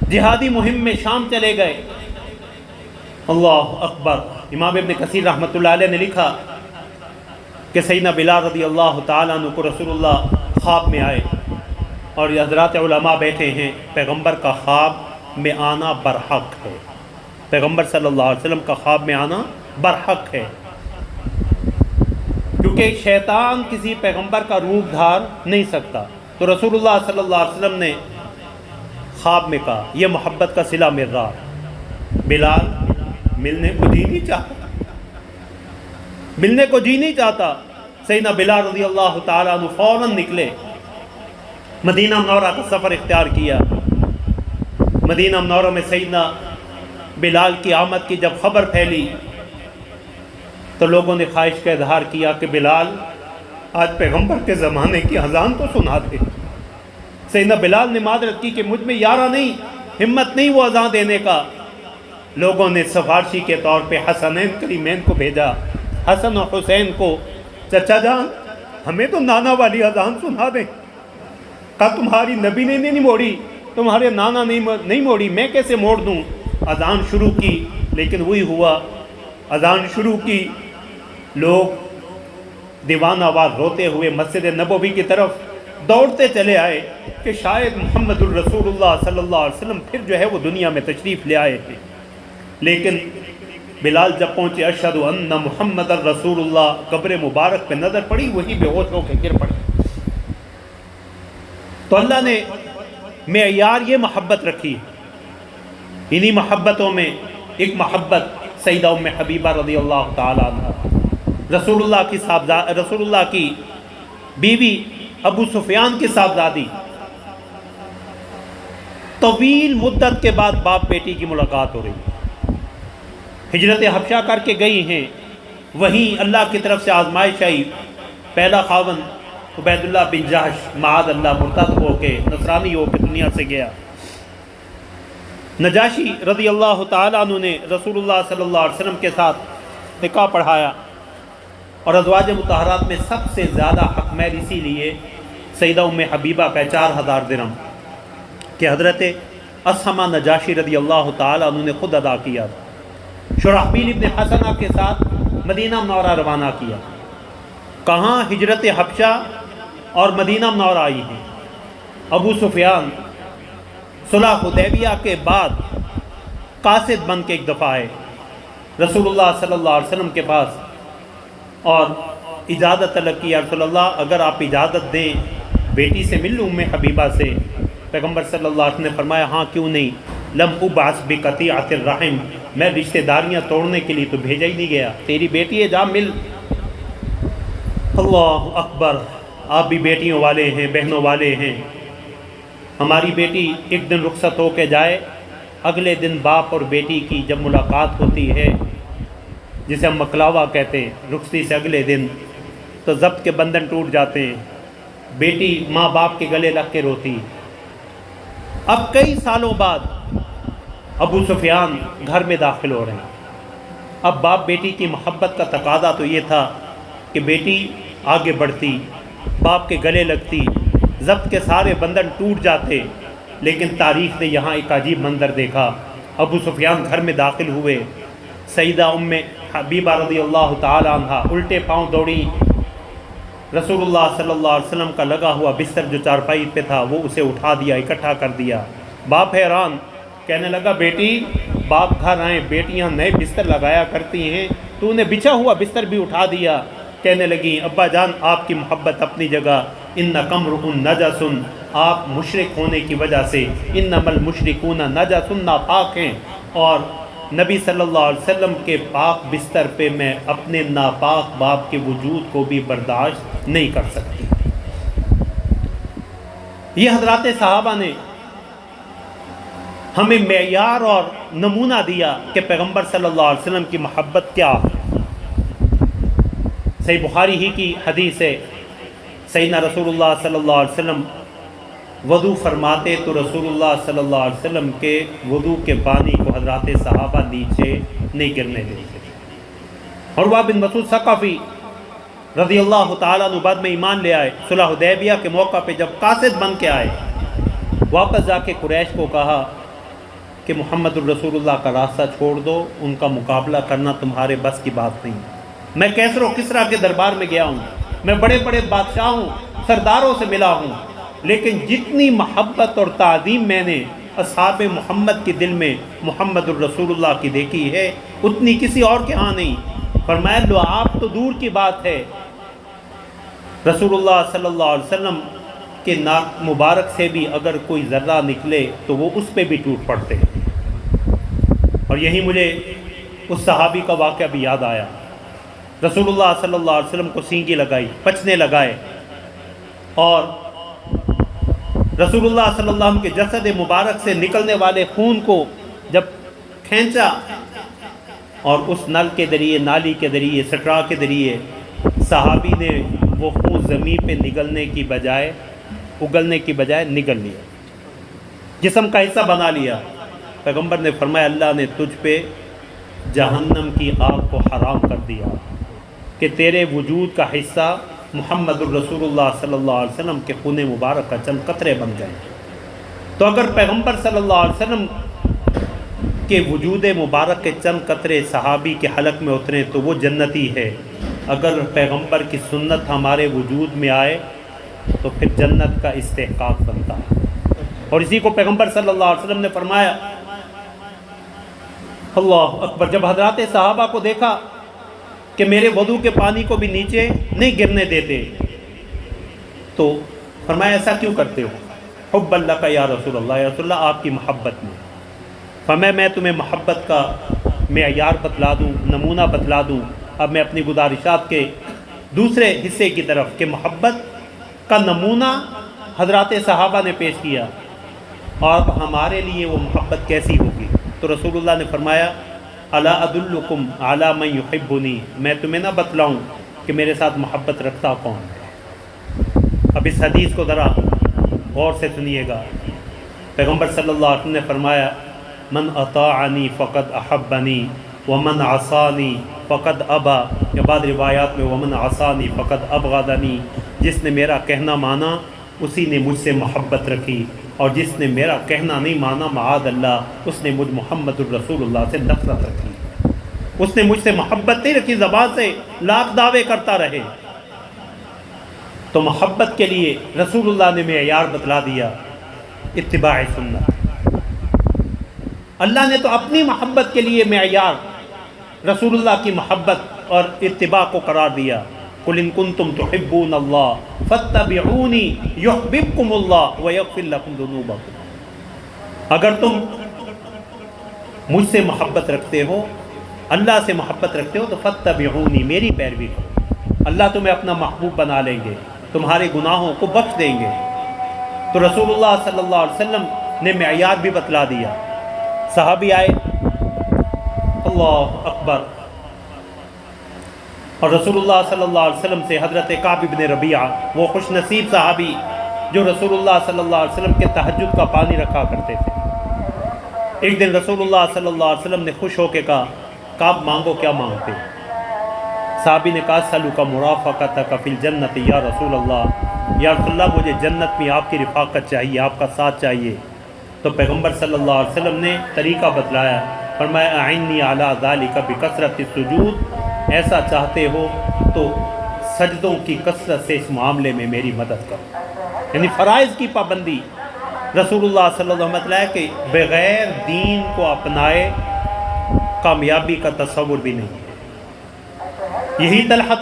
جہادی مہم میں شام چلے گئے، اللہ اکبر۔ امام ابن کثیر رحمۃ اللہ علیہ نے لکھا کہ سیدنا بلال رضی اللہ تعالیٰ عنہ کو رسول اللہ خواب میں آئے، اور یہ حضرات علماء بیٹھے ہیں، پیغمبر کا خواب میں آنا برحق ہے، پیغمبر صلی اللہ علیہ وسلم کا خواب میں آنا برحق ہے، کیونکہ شیطان کسی پیغمبر کا روپ دھار نہیں سکتا۔ تو رسول اللہ صلی اللہ علیہ وسلم نے خواب میں کہا یہ محبت کا صلہ مر رہا، بلال ملنے کو جی نہیں چاہتا، ملنے کو جی نہیں چاہتا۔ سیدنا بلال رضی اللہ تعالیٰ عنہ فوراً نکلے، مدینہ منورہ کا سفر اختیار کیا۔ مدینہ منورہ میں سیدنا بلال کی آمد کی جب خبر پھیلی تو لوگوں نے خواہش کا اظہار کیا کہ بلال آج پیغمبر کے زمانے کی اذان تو سنا دے۔ سیدنا بلال نے معذرت کی کہ مجھ میں یارہ نہیں، ہمت نہیں وہ اذان دینے کا۔ لوگوں نے سفارشی کے طور پہ حسنین کریمین کو بھیجا، حسن و حسین کو، چچا جان ہمیں تو نانا والی اذان سنا دیں۔ کہا تمہاری نبی نے نہیں موڑی، تمہارے نانا نہیں موڑی، میں کیسے موڑ دوں؟ اذان شروع کی، لیکن وہی ہوا، اذان شروع کی، لوگ دیوانہ آواز روتے ہوئے مسجد نبوی کی طرف دوڑتے چلے آئے کہ شاید محمد الرسول اللہ صلی اللہ علیہ وسلم پھر جو ہے وہ دنیا میں تشریف لے آئے تھے۔ لیکن بلال جب پہنچے اشہد ان محمد الرسول اللہ، قبر مبارک پہ نظر پڑی، وہی بے ہوش ہو کے گر پڑے۔ تو اللہ نے معیار یہ محبت رکھی، انہی محبتوں میں ایک محبت سیدہ ام حبیبہ رضی اللہ تعالیٰ عنہ، رسول اللہ کی بیوی ابو سفیان کی صاحبزادی، طویل مدت کے بعد باپ بیٹی کی ملاقات ہو رہی، ہجرت حبشہ کر کے گئی ہیں، وہیں اللہ کی طرف سے آزمائش آئی، پہلا خاوند عبید اللہ بن جہش معاذ اللہ مرتد ہو کے نصرانی ہو کے دنیا سے گیا۔ نجاشی رضی اللہ تعالیٰ عنہ نے رسول اللہ صلی اللہ علیہ وسلم کے ساتھ نکاح پڑھایا، اور ازواج مطہرات میں سب سے زیادہ حق مہر اسی لیے سیدہ ام حبیبہ کا 4000 درہم کہ حضرت اسحمہ نجاشی رضی اللہ تعالیٰ عنہ نے خود ادا کیا، شرحبیل ابن حسنہ کے ساتھ مدینہ منورہ روانہ کیا۔ کہاں؟ ہجرت حبشہ اور مدینہ منورہ آئی ہیں۔ ابو سفیان صلح حدیبیہ کے بعد قاصد بن کے ایک دفعہ آئے رسول اللہ صلی اللہ علیہ وسلم کے پاس اور اجازت طلب کی، یا رسول اللہ اگر آپ اجازت دیں بیٹی سے مل لوں ام حبیبہ سے۔ پیغمبر صلی اللہ علیہ وسلم نے فرمایا ہاں کیوں نہیں، لم ابعث بقطیعۃ الرحم، میں رشتہ داریاں توڑنے کے لیے تو بھیجا ہی نہیں گیا، تیری بیٹی ہے جا مل۔ اللہ اکبر، آپ بھی بیٹیوں والے ہیں، بہنوں والے ہیں۔ ہماری بیٹی ایک دن رخصت ہو کے جائے، اگلے دن باپ اور بیٹی کی جب ملاقات ہوتی ہے، جسے ہم مکلاوا کہتے ہیں، رخصتی سے اگلے دن تو ضبط کے بندھن ٹوٹ جاتے ہیں، بیٹی ماں باپ کے گلے لگ کے روتی۔ اب کئی سالوں بعد ابو سفیان گھر میں داخل ہو رہے ہیں۔ اب باپ بیٹی کی محبت کا تقاضا تو یہ تھا کہ بیٹی آگے بڑھتی، باپ کے گلے لگتی، ضبط کے سارے بندھن ٹوٹ جاتے، لیکن تاریخ نے یہاں ایک عجیب منظر دیکھا۔ ابو سفیان گھر میں داخل ہوئے، سیدہ ام حبیبہ رضی اللہ تعالی عنہ الٹے پاؤں دوڑی، رسول اللہ صلی اللہ علیہ وسلم کا لگا ہوا بستر جو چارپائی پہ تھا وہ اسے اٹھا دیا، اکٹھا کر دیا۔ باپ حیران، کہنے لگا بیٹی باپ گھر آئیں، بیٹیاں نئے بستر لگایا کرتی ہیں، تو نے بچھا ہوا بستر بھی اٹھا دیا۔ کہنے لگی ابا جان آپ کی محبت اپنی جگہ، انک امرؤ نجس، آپ مشرک ہونے کی وجہ سے انما المشرکون نجس، ناپاک ہیں، اور نبی صلی اللہ علیہ وسلم کے پاک بستر پہ میں اپنے ناپاک باپ کے وجود کو بھی برداشت نہیں کر سکتی۔ یہ حضرات صحابہ نے ہمیں معیار اور نمونہ دیا کہ پیغمبر صلی اللہ علیہ وسلم کی محبت کیا ہے۔ صحیح بخاری ہی کی حدیث ہے، سیدنا رسول اللہ صلی اللہ علیہ وسلم وضو فرماتے تو رسول اللہ صلی اللہ علیہ وسلم کے وضو کے پانی کو حضرات صحابہ نیچے نہیں گرنے دیتے۔ عروہ بن مسعود ثقفی رضی اللہ تعالیٰ عنہ بعد میں ایمان لے آئے، صلح حدیبیہ کے موقع پہ جب قاصد بن کے آئے، واپس جا کے قریش کو کہا کہ محمد الرسول اللہ کا راستہ چھوڑ دو، ان کا مقابلہ کرنا تمہارے بس کی بات نہیں۔ میں کیسر و کسریٰ کے دربار میں گیا ہوں، میں بڑے بڑے بادشاہوں سرداروں سے ملا ہوں، لیکن جتنی محبت اور تعظیم میں نے اصحاب محمد کے دل میں محمد الرسول اللہ کی دیکھی ہے اتنی کسی اور کے ہاں نہیں۔ فرمایا لو آپ تو دور کی بات ہے، رسول اللہ صلی اللہ علیہ وسلم کے ناک مبارک سے بھی اگر کوئی ذرہ نکلے تو وہ اس پہ بھی ٹوٹ پڑتے۔ اور یہی مجھے اس صحابی کا واقعہ بھی یاد آیا، رسول اللہ صلی اللہ علیہ وسلم کو سینگی لگائی، پچنے لگائے، اور رسول اللہ صلی اللہ علیہ وسلم کے جسد مبارک سے نکلنے والے خون کو جب کھینچا اور اس نل کے ذریعے، نالی کے ذریعے، سٹرا کے ذریعے صحابی نے وہ خون زمین پہ نگلنے کی بجائے، اگلنے کی بجائے نگل لیا، جسم کا حصہ بنا لیا۔ پیغمبر نے فرمایا اللہ نے تجھ پہ جہنم کی آگ کو حرام کر دیا کہ تیرے وجود کا حصہ محمد الرسول اللہ صلی اللہ علیہ وسلم کے خون مبارک کا چند قطرے بن گئے۔ تو اگر پیغمبر صلی اللہ علیہ وسلم کے وجود مبارک کے چند قطرے صحابی کے حلق میں اترے تو وہ جنتی ہے، اگر پیغمبر کی سنت ہمارے وجود میں آئے تو پھر جنت کا استحقاق بنتا ہے۔ اور اسی کو پیغمبر صلی اللہ علیہ وسلم نے فرمایا۔ اللہ اکبر، جب حضرات صحابہ کو دیکھا کہ میرے وضو کے پانی کو بھی نیچے نہیں گرنے دیتے تو فرمایا ایسا کیوں کرتے ہو؟ حب اللہ کا یا رسول اللہ، یا رسول اللہ آپ کی محبت میں۔ فرمایا میں تمہیں محبت کا معیار بتلا دوں، نمونہ بتلا دوں۔ اب میں اپنی گزارشات کے دوسرے حصے کی طرف کہ محبت کا نمونہ حضرات صحابہ نے پیش کیا، اور ہمارے لیے وہ محبت کیسی ہوگی۔ تو رسول اللہ نے فرمایا الا ادلکم علی من یحبنی، میں تمہیں نہ بتلاؤں کہ میرے ساتھ محبت رکھتا کون ہے۔ اب اس حدیث کو ذرا غور سے سنیے گا۔ پیغمبر صلی اللہ علیہ وسلم نے فرمایا من اطاعنی فقد احبنی ومن عصانی فقد ابا، یا بعض روایات میں ومن عصانی فقد ابغضنی، جس نے میرا کہنا مانا اسی نے مجھ سے محبت رکھی، اور جس نے میرا کہنا نہیں مانا معاذ اللہ اس نے مجھ محمد الرسول اللہ سے نفرت رکھی، اس نے مجھ سے محبت نہیں رکھی، زبان سے لاکھ دعوے کرتا رہے۔ تو محبت کے لیے رسول اللہ نے معیار بتلا دیا، اتباع سنت۔ اللہ نے تو اپنی محبت کے لیے معیار رسول اللہ کی محبت اور اتباع کو قرار دیا۔ قل ان کنتم تحبون اللہ فاتبعونی یحببکم اللہ ویغفر لکم ذنوبکم، اگر تم مجھ سے محبت رکھتے ہو، اللہ سے محبت رکھتے ہو، تو فاتبعونی، میری پیروی کرو، اللہ تمہیں اپنا محبوب بنا لیں گے، تمہارے گناہوں کو بخش دیں گے۔ تو رسول اللہ صلی اللہ علیہ وسلم نے معیار بھی بتلا دیا۔ صحابی آئے، اللہ اکبر، اور رسول اللہ صلی اللہ علیہ وسلم سے حضرت کعب بن ربیعہ، وہ خوش نصیب صحابی جو رسول اللہ صلی اللہ علیہ وسلم کے تہجد کا پانی رکھا کرتے تھے، ایک دن رسول اللہ صلی اللہ علیہ وسلم نے خوش ہو کے کہا کعب مانگو، کیا مانگتے؟ صحابی نے کہا سألوک مرافقتک فی الجنت یا رسول اللہ، یا رسول اللہ مجھے جنت میں آپ کی رفاقت چاہیے، آپ کا ساتھ چاہیے۔ تو پیغمبر صلی اللہ علیہ وسلم نے طریقہ بتلایا، فرمایا اعنی علی ذلک بکثرت السجود، ایسا چاہتے ہو تو سجدوں کی کثرت سے اس معاملے میں میری مدد کرو، یعنی فرائض کی پابندی۔ رسول اللہ صلی اللہ علیہ وسلم کہ بغیر دین کو اپنائے کامیابی کا تصور بھی نہیں ہے۔ یہی طلحہ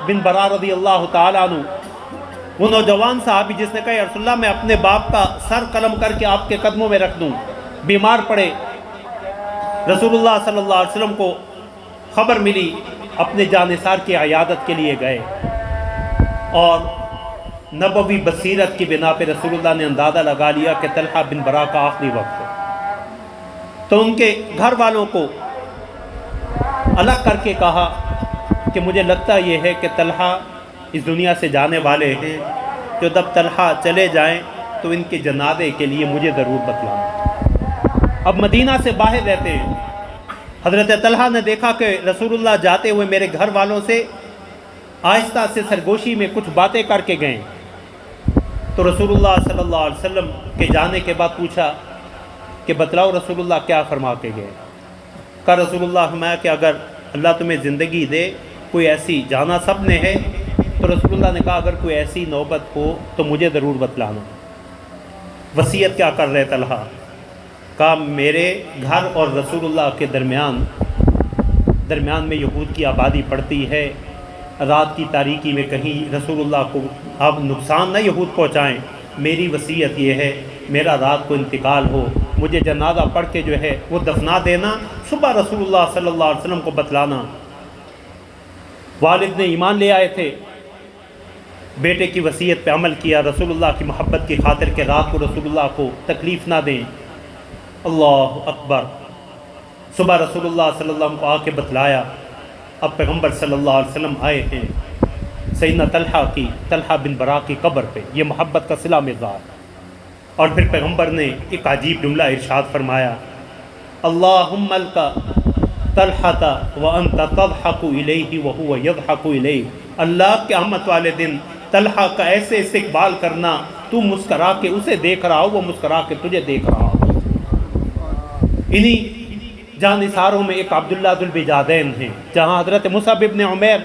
بن برا رضی اللہ تعالیٰ عنہ، وہ نوجوان صحابی جس نے کہا یا رسول اللہ میں اپنے باپ کا سر قلم کر کے آپ کے قدموں میں رکھ دوں، بیمار پڑے، رسول اللہ صلی اللہ علیہ وسلم کو خبر ملی، اپنے جانثار کی عیادت کے لیے گئے، اور نبوی بصیرت کی بنا پہ رسول اللہ نے اندازہ لگا لیا کہ طلحہ بن برا کا آخری وقت ہے۔ تو ان کے گھر والوں کو الگ کر کے کہا کہ مجھے لگتا یہ ہے کہ طلحہ اس دنیا سے جانے والے ہیں، جو جب طلحہ چلے جائیں تو ان کے جنازے کے لیے مجھے ضرور بتلانا۔ اب مدینہ سے باہر رہتے ہیں، حضرت طلحہ نے دیکھا کہ رسول اللہ جاتے ہوئے میرے گھر والوں سے آہستہ سے سرگوشی میں کچھ باتیں کر کے گئے۔ تو رسول اللہ صلی اللہ علیہ وسلم کے جانے کے بعد پوچھا کہ بتلاؤ رسول اللہ کیا فرما کے گئے؟ کہا رسول اللہ فرمایا کہ اگر اللہ تمہیں زندگی دے، کوئی ایسی جانا سب نے ہے، تو رسول اللہ نے کہا اگر کوئی ایسی نوبت ہو تو مجھے ضرور بتلانا۔ وصیت کیا کر رہے طلحہ؟ کہا میرے گھر اور رسول اللہ کے درمیان میں یہود کی آبادی پڑتی ہے، رات کی تاریکی میں کہیں رسول اللہ کو آپ نقصان نہ یہود پہنچائیں، میری وصیت یہ ہے میرا رات کو انتقال ہو، مجھے جنازہ پڑھ کے جو ہے وہ دفنا دینا، صبح رسول اللہ صلی اللہ علیہ وسلم کو بتلانا۔ والد نے ایمان لے آئے تھے، بیٹے کی وصیت پہ عمل کیا، رسول اللہ کی محبت کی خاطر کہ رات کو رسول اللہ کو تکلیف نہ دیں۔ اللہ اکبر، صبح رسول اللہ صلی اللہ علیہ وسلم کو آ کے بتلایا۔ اب پیغمبر صلی اللہ علیہ وسلم آئے ہیں سیدنا طلحہ بن برا کی قبر پہ، یہ محبت کا صلہ مزار۔ اور پھر پیغمبر نے ایک عجیب جملہ ارشاد فرمایا، اللہم الکا طلحہ وانت تضحک الیہ وہو یضحک الیک، اللہ قیامت والے دن طلحہ کا ایسے استقبال کرنا، تو مسکرا کے اسے دیکھ رہا ہو، وہ مسکرا کے تجھے دیکھ رہا ہو۔ انہی جانثاروں میں ایک عبداللہ ذو البجادین ہیں، جہاں حضرت مصعب ابن عمیر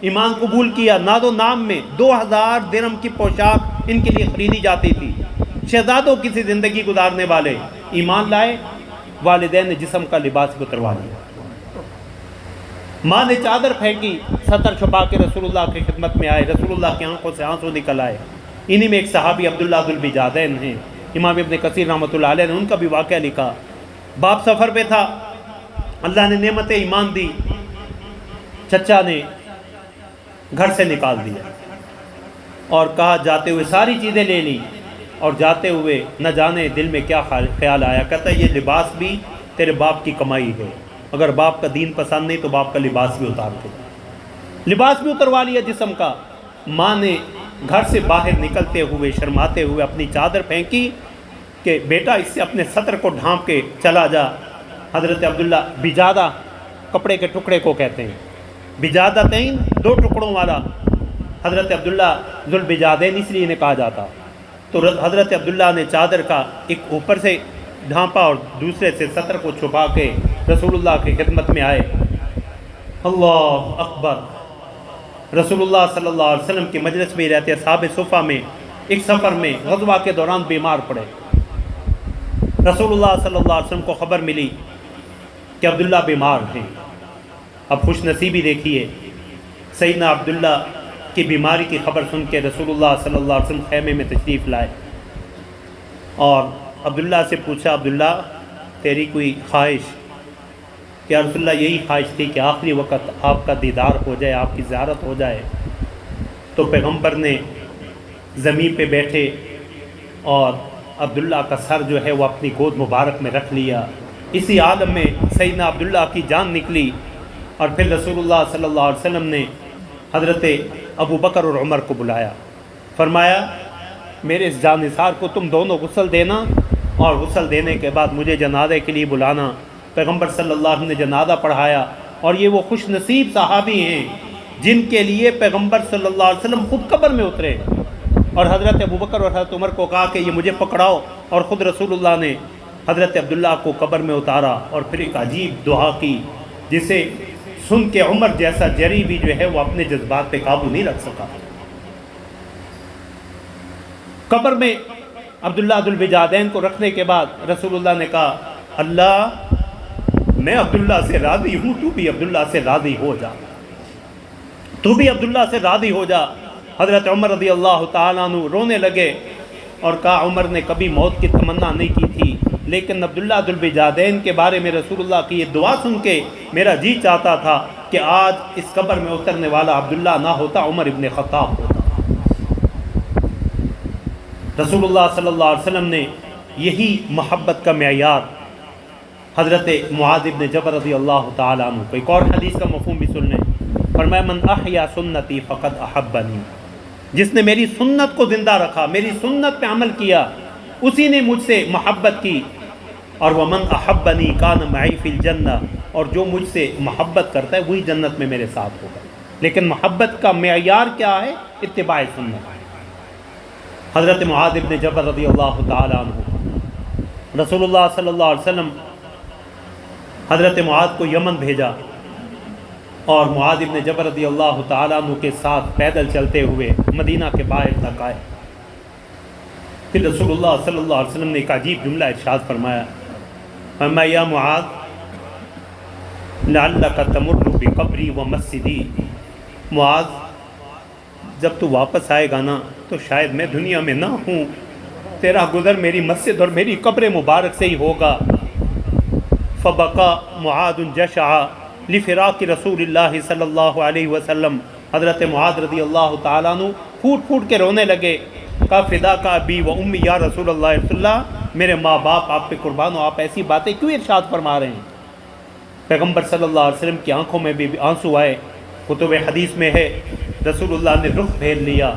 ایمان قبول کیا، ناد و نام میں 2000 درہم کی پوشاک ان کے لیے خریدی جاتی تھی، شہزادوں کی سی زندگی گزارنے والے ایمان لائے، والدین نے جسم کا لباس اتروا لیا، ماں نے چادر پھینکی، سطر چھپا کے رسول اللہ کی خدمت میں آئے، رسول اللہ کی آنکھوں سے آنسو نکل آئے۔ انہی میں ایک صحابی عبداللہ ذو البجادین ہیں، امام ابن کثیر رحمۃ اللہ علیہ نے ان کا بھی واقعہ لکھا۔ باپ سفر پہ تھا، اللہ نے نعمت ایمان دی، چچا نے گھر سے نکال دیا اور کہا جاتے ہوئے ساری چیزیں لے لی، اور جاتے ہوئے نہ جانے دل میں کیا خیال آیا، کہتا ہے یہ لباس بھی تیرے باپ کی کمائی ہے، اگر باپ کا دین پسند نہیں تو باپ کا لباس بھی اتار دے۔ لباس بھی اتروا لیا جسم کا۔ ماں نے گھر سے باہر نکلتے ہوئے شرماتے ہوئے اپنی چادر پھینکی کہ بیٹا اس سے اپنے سطر کو ڈھانپ کے چلا جا۔ حضرت عبداللہ، بجادہ کپڑے کے ٹکڑے کو کہتے ہیں، بجادہ تین 2 ٹکڑوں والا، حضرت عبداللہ ذوالبجادین اس لیے انہیں کہا جاتا۔ تو حضرت عبداللہ نے چادر کا ایک اوپر سے ڈھانپا اور دوسرے سے سطر کو چھپا کے رسول اللہ کی خدمت میں آئے۔ اللہ اکبر۔ رسول اللہ صلی اللہ علیہ وسلم کے مجلس میں رہتے اصحاب صفہ میں ایک سفر میں غزوہ کے دوران بیمار پڑے۔ رسول اللہ صلی اللہ علیہ وسلم کو خبر ملی کہ عبداللہ بیمار ہیں۔ اب خوش نصیبی دیکھیے، سیدنا عبداللہ کی بیماری کی خبر سن کے رسول اللہ صلی اللہ علیہ وسلم خیمے میں تشریف لائے اور عبداللہ سے پوچھا، عبداللہ تیری کوئی خواہش؟ کہ رسول اللہ یہی خواہش تھی کہ آخری وقت آپ کا دیدار ہو جائے، آپ کی زیارت ہو جائے۔ تو پیغمبر نے زمین پہ بیٹھے اور عبداللہ کا سر جو ہے وہ اپنی گود مبارک میں رکھ لیا۔ اسی عالم میں سیدنا عبداللہ کی جان نکلی، اور پھر رسول اللہ صلی اللہ علیہ وسلم نے حضرت ابو بکر اور عمر کو بلایا، فرمایا میرے اس جان نثار کو تم دونوں غسل دینا، اور غسل دینے کے بعد مجھے جنازے کے لیے بلانا۔ پیغمبر صلی اللہ علیہ وسلم نے جنازہ پڑھایا، اور یہ وہ خوش نصیب صحابی ہیں جن کے لیے پیغمبر صلی اللہ علیہ وسلم خود قبر میں اترے، اور حضرت ابو بکر اور حضرت عمر کو کہا کہ یہ مجھے پکڑاؤ، اور خود رسول اللہ نے حضرت عبداللہ کو قبر میں اتارا، اور پھر ایک عجیب دعا کی جسے سن کے عمر جیسا جری بھی جو ہے وہ اپنے جذبات پہ قابو نہیں رکھ سکا۔ قبر میں عبداللہ ذوالبجادین کو رکھنے کے بعد رسول اللہ نے کہا، اللہ میں عبداللہ سے راضی ہوں، تو بھی عبداللہ سے راضی ہو جا، تو بھی عبداللہ سے راضی ہو جا۔ حضرت عمر رضی اللہ تعالیٰ عنہ رونے لگے اور کہا عمر نے کبھی موت کی تمنا نہیں کی تھی، لیکن عبداللہ ذوالبجادین کے بارے میں رسول اللہ کی یہ دعا سن کے میرا جی چاہتا تھا کہ آج اس قبر میں اترنے والا عبداللہ نہ ہوتا، عمر ابن خطاب ہوتا۔ رسول اللہ صلی اللہ علیہ وسلم نے یہی محبت کا معیار حضرت معاذ بن جبل رضی اللہ تعالیٰ عنہ کو ایک اور حدیث کا مفہوم بھی سن لیں، فرمایا من احیا سنتی فقد احبنی، جس نے میری سنت کو زندہ رکھا، میری سنت پہ عمل کیا، اسی نے مجھ سے محبت کی، اور ومن احبنی کان معی فی الجنہ، اور جو مجھ سے محبت کرتا ہے وہی جنت میں میرے ساتھ ہوگا۔ لیکن محبت کا معیار کیا ہے؟ اتباع سنت۔ حضرت معاذ بن جبل رضی اللہ تعالیٰ عنہ، رسول اللہ صلی اللہ علیہ وسلم حضرت معاذ کو یمن بھیجا، اور معاذ بن جبل رضی اللہ تعالیٰ عنہ کے ساتھ پیدل چلتے ہوئے مدینہ کے باہر تک آئے۔ پھر رسول اللہ صلی اللہ علیہ وسلم نے ایک عجیب جملہ ارشاد فرمایا یا معاذ لعلک تمر بقبری ومسجدی، معاذ جب تو واپس آئے گا نا تو شاید میں دنیا میں نہ ہوں، تیرا گزر میری مسجد اور میری قبر مبارک سے ہی ہوگا۔ فبقى معاذ جشعا لفراق رسول اللہ صلی اللہ علیہ وسلم، حضرت معاذ رضی اللہ تعالیٰ عنہ پھوٹ پھوٹ کے رونے لگے، کہا فدا کا ابی و امی یا رسول اللہ صلی اللہ، میرے ماں باپ آپ پہ قربان ہو، آپ ایسی باتیں کیوں ارشاد فرما رہے ہیں؟ پیغمبر صلی اللہ علیہ وسلم کی آنکھوں میں بھی آنسو آئے۔ کتب حدیث میں ہے رسول اللہ نے رخ پھیر لیا،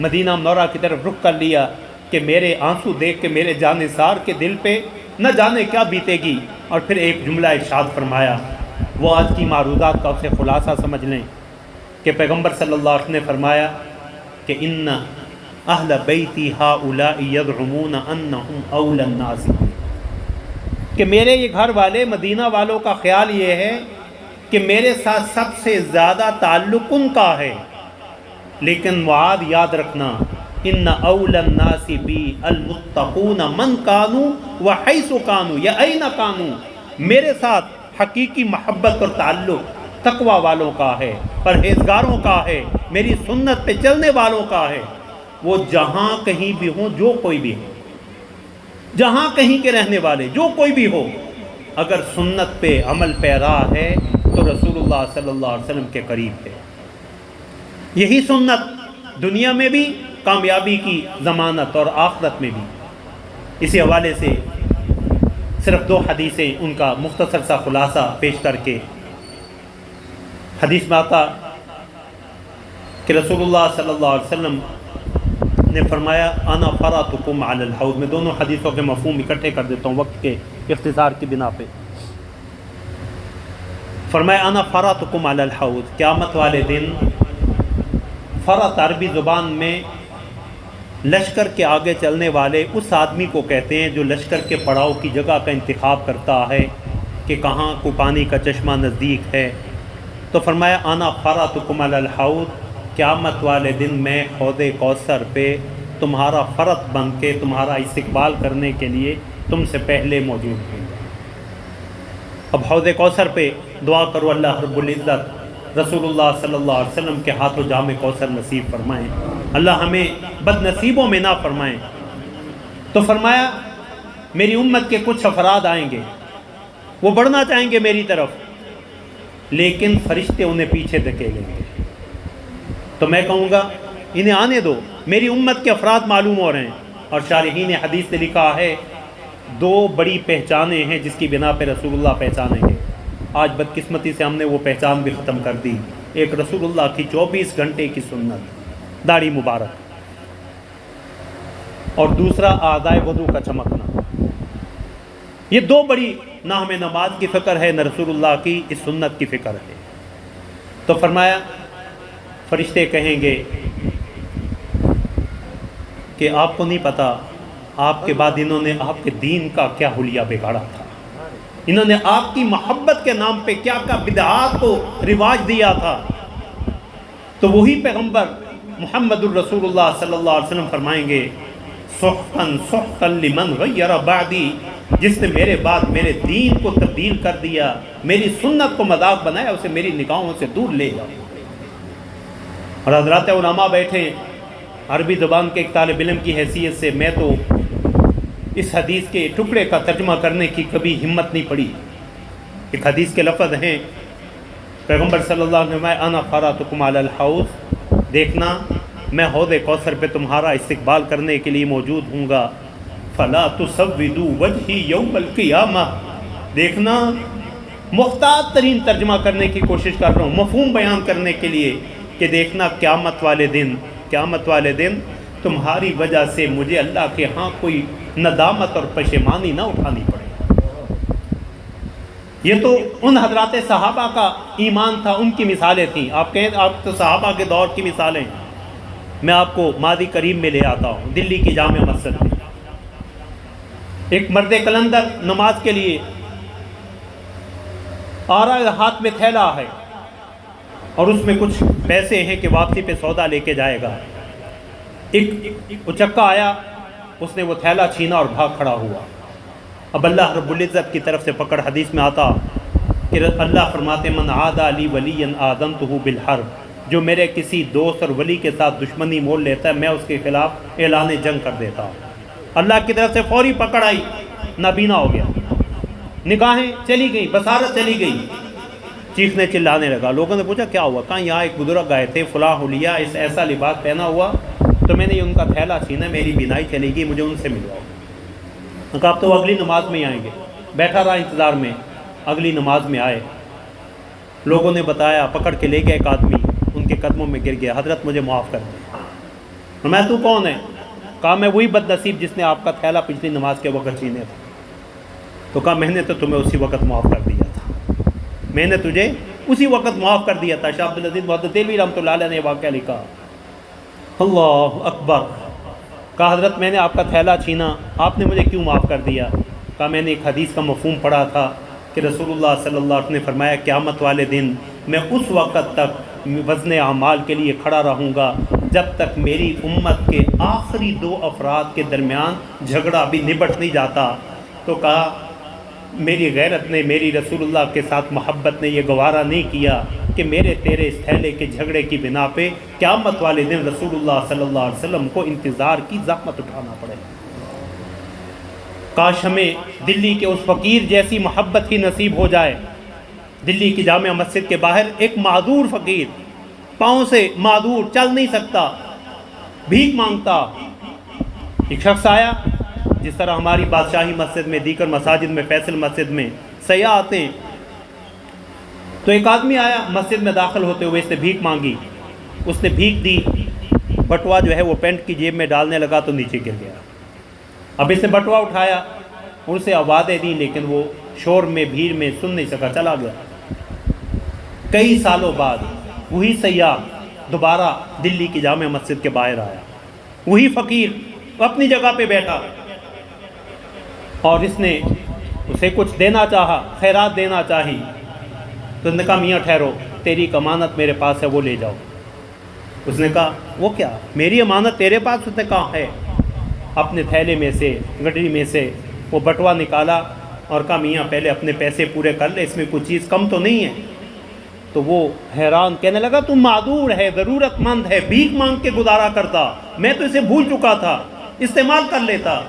مدینہ منورہ کی طرف رخ کر لیا کہ میرے آنسو دیکھ کے میرے جانثار کے دل پہ نہ جانے کیا بیتے گی، اور پھر ایک جملہ ارشاد فرمایا، وہ آج کی معروضات کا اسے خلاصہ سمجھ لیں کہ پیغمبر صلی اللہ علیہ وسلم نے فرمایا کہ ان اہل بیتی ہؤلاء یزعمون انہم اولی الناس، کہ میرے یہ گھر والے مدینہ والوں کا خیال یہ ہے کہ میرے ساتھ سب سے زیادہ تعلق ان کا ہے، لیکن معاذ یاد رکھنا ان اول الناس بی المتقون من کانوا وحیث کانوا یا این کانوا، میرے ساتھ حقیقی محبت اور تعلق تقوی والوں کا ہے، پرہیزگاروں کا ہے، میری سنت پہ چلنے والوں کا ہے، وہ جہاں کہیں بھی ہوں، جو کوئی بھی ہو، جہاں کہیں کے رہنے والے جو کوئی بھی ہو، اگر سنت پہ عمل پیرا ہے تو رسول اللہ صلی اللہ علیہ وسلم کے قریب ہے۔ یہی سنت دنیا میں بھی کامیابی کی ضمانت اور آخرت میں بھی۔ اسی حوالے سے صرف 2 حدیثیں ان کا مختصر سا خلاصہ پیش کر کے، حدیث میں آتا کہ رسول اللہ صلی اللہ علیہ وسلم نے فرمایا انا فراتکم علی الحوض۔ میں دونوں حدیثوں کے مفہوم اکٹھے کر دیتا ہوں وقت کے اختصار کی بنا پہ۔ فرمایا انا فراتکم علی الحوض، قیامت والے دن فرات عربی زبان میں لشکر کے آگے چلنے والے اس آدمی کو کہتے ہیں جو لشکر کے پڑاؤ کی جگہ کا انتخاب کرتا ہے کہ کہاں کو پانی کا چشمہ نزدیک ہے۔ تو فرمایا انا فراتکم علی الحوض، قیامت والے دن میں حوض کوثر پہ تمہارا فرط بن کے تمہارا استقبال کرنے کے لیے تم سے پہلے موجود ہوں گا۔ اب حوض کوثر پہ دعا کرو اللہ رب العزت رسول اللہ صلی اللہ علیہ وسلم کے ہاتھوں جام کوثر نصیب فرمائیں، اللہ ہمیں بد نصیبوں میں نہ فرمائیں۔ تو فرمایا میری امت کے کچھ افراد آئیں گے، وہ بڑھنا چاہیں گے میری طرف، لیکن فرشتے انہیں پیچھے دھکیلیں گے۔ تو میں کہوں گا انہیں آنے دو، میری امت کے افراد معلوم ہو رہے ہیں۔ اور شارحین حدیث نے لکھا ہے 2 بڑی پہچانیں ہیں جس کی بنا پہ رسول اللہ پہچانیں گے۔ آج بدقسمتی سے ہم نے وہ پہچان بھی ختم کر دی۔ ایک رسول اللہ کی 24 گھنٹے کی سنت، داڑھی مبارک، اور دوسرا اعضائے وضو کا چمکنا۔ یہ 2 بڑی، نہ ہمیں نماز کی فکر ہے نہ رسول اللہ کی اس سنت کی فکر ہے۔ تو فرمایا فرشتے کہیں گے کہ آپ کو نہیں پتا آپ کے بعد انہوں نے آپ کے دین کا کیا حلیہ بگاڑا تھا، انہوں نے آپ کی محبت کے نام پہ کیا کیا بدعات کو رواج دیا تھا۔ تو وہی پیغمبر محمد الرسول اللہ صلی اللہ علیہ وسلم فرمائیں گے سحقاً سحقاً لمن غیر بعدی، جس نے میرے بعد میرے دین کو تبدیل کر دیا، میری سنت کو مذاق بنایا، اسے میری نگاہوں سے دور لے جاؤ۔ اور حضرات علماء بیٹھے، عربی زبان کے ایک طالب علم کی حیثیت سے میں تو اس حدیث کے ٹکڑے کا ترجمہ کرنے کی کبھی ہمت نہیں پڑی۔ ایک حدیث کے لفظ ہیں، پیغمبر صلی اللہ علیہ وسلم انا فراتکم علی الحوض، دیکھنا میں حوض کوثر پہ تمہارا استقبال کرنے کے لیے موجود ہوں گا، فلا تسودوا وجہی یوم القیامہ۔ دیکھنا محتاط ترین ترجمہ کرنے کی کوشش کر رہا ہوں، مفہوم بیان کرنے کے لیے، کہ دیکھنا قیامت والے دن تمہاری وجہ سے مجھے اللہ کے ہاں کوئی ندامت اور پشیمانی نہ اٹھانی پڑے۔ یہ تو ان حضرات صحابہ کا ایمان تھا، ان کی مثالیں تھیں۔ آپ کہیں آپ تو صحابہ کے دور کی مثالیں، میں آپ کو ماضی قریب میں لے آتا ہوں۔ دلی کی جامع مسجد میں ایک مرد قلندر نماز کے لیے آ رہا ہے، ہاتھ میں تھیلا ہے اور اس میں کچھ پیسے ہیں کہ واپسی پہ سودا لے کے جائے گا۔ ایک اچکا آیا، اس نے وہ تھیلا چھینا اور بھاگ کھڑا ہوا۔ اب اللہ رب العزت کی طرف سے پکڑ، حدیث میں آتا کہ اللہ فرماتے من عادى لی ولیا آذنته بالحرب، جو میرے کسی دوست اور ولی کے ساتھ دشمنی مول لیتا ہے میں اس کے خلاف اعلان جنگ کر دیتا ہوں۔ اللہ کی طرف سے فوری پکڑ آئی، نابینا ہو گیا، نگاہیں چلی گئی، بصارت چلی گئی، چیخنے چلانے لگا۔ لوگوں نے پوچھا کیا ہوا؟ کہا یہاں ایک بزرگ آئے تھے، فلاں حلیہ اس ایسا لباس پہنا ہوا، تو میں نے ان کا تھیلا چھینا، میری بینائی چلی گئی، مجھے ان سے ملواؤ۔ کہا اب تو اگلی نماز میں ہی آئیں گے۔ بیٹھا رہا انتظار میں، اگلی نماز میں آئے، لوگوں نے بتایا، پکڑ کے لے گئے ایک آدمی، ان کے قدموں میں گر گیا، حضرت مجھے معاف کر دیں۔ میں تو کون ہے؟ کہا میں وہی بد نصیب جس نے آپ کا تھیلا پچھلی نماز کے وقت چھینے تھا۔ تو کہا میں نے تو تمہیں اسی وقت معاف کر دیا تھا، میں نے تجھے اسی وقت معاف کر دیا تھا۔ شاہ عبدالعزیز محدث دہلوی رحمۃ اللہ علیہ نے واقعہ لکھا۔ اللہ اکبر۔ کہا حضرت میں نے آپ کا تھیلا چھینا، آپ نے مجھے کیوں معاف کر دیا؟ کہا میں نے ایک حدیث کا مفہوم پڑھا تھا کہ رسول اللہ صلی اللہ علیہ وسلم نے فرمایا قیامت والے دن میں اس وقت تک وزن اعمال کے لیے کھڑا رہوں گا جب تک میری امت کے آخری 2 افراد کے درمیان جھگڑا بھی نبٹ نہیں جاتا۔ تو کہا میری غیرت نے، میری رسول اللہ کے ساتھ محبت نے یہ گوارا نہیں کیا کہ میرے تیرے اس تھیلے کے جھگڑے کی بنا پہ قیامت والے دن رسول اللہ صلی اللہ علیہ وسلم کو انتظار کی زحمت اٹھانا پڑے۔ کاش ہمیں دلی کے اس فقیر جیسی محبت ہی نصیب ہو جائے۔ دلی کی جامع مسجد کے باہر ایک معذور فقیر، پاؤں سے معذور، چل نہیں سکتا، بھیک مانگتا، ایک شخص آیا، جس طرح ہماری بادشاہی مسجد میں، دیگر مساجد میں، فیصل مسجد میں سیاح آتے ہیں، تو ایک آدمی آیا مسجد میں داخل ہوتے ہوئے، اس نے بھیک مانگی، اس نے بھیک دی، بٹوا جو ہے وہ پینٹ کی جیب میں ڈالنے لگا تو نیچے گر گیا۔ اب اس نے بٹوا اٹھایا، ان سے آوازیں دیں، لیکن وہ شور میں، بھیڑ میں سن نہیں سکا، چلا گیا۔ کئی سالوں بعد وہی سیاح دوبارہ دلی کی جامع مسجد کے باہر آیا، وہی فقیر اپنی جگہ پہ بیٹھا، اور اس نے اسے کچھ دینا چاہا، خیرات دینا چاہی، تو اس نے کہا میاں ٹھہرو، تیری ایک امانت میرے پاس ہے، وہ لے جاؤ۔ اس نے کہا وہ کیا؟ میری امانت تیرے پاس؟ اس نے کہا ہے۔ اپنے تھیلے میں سے، گڈری میں سے وہ بٹوا نکالا اور کہا میاں پہلے اپنے پیسے پورے کر لے، اس میں کوئی چیز کم تو نہیں ہے؟ تو وہ حیران، کہنے لگا تم معذور ہے، ضرورت مند ہے، بھیک مانگ کے گزارا کرتا، میں تو اسے بھول چکا تھا، استعمال کر لیتا۔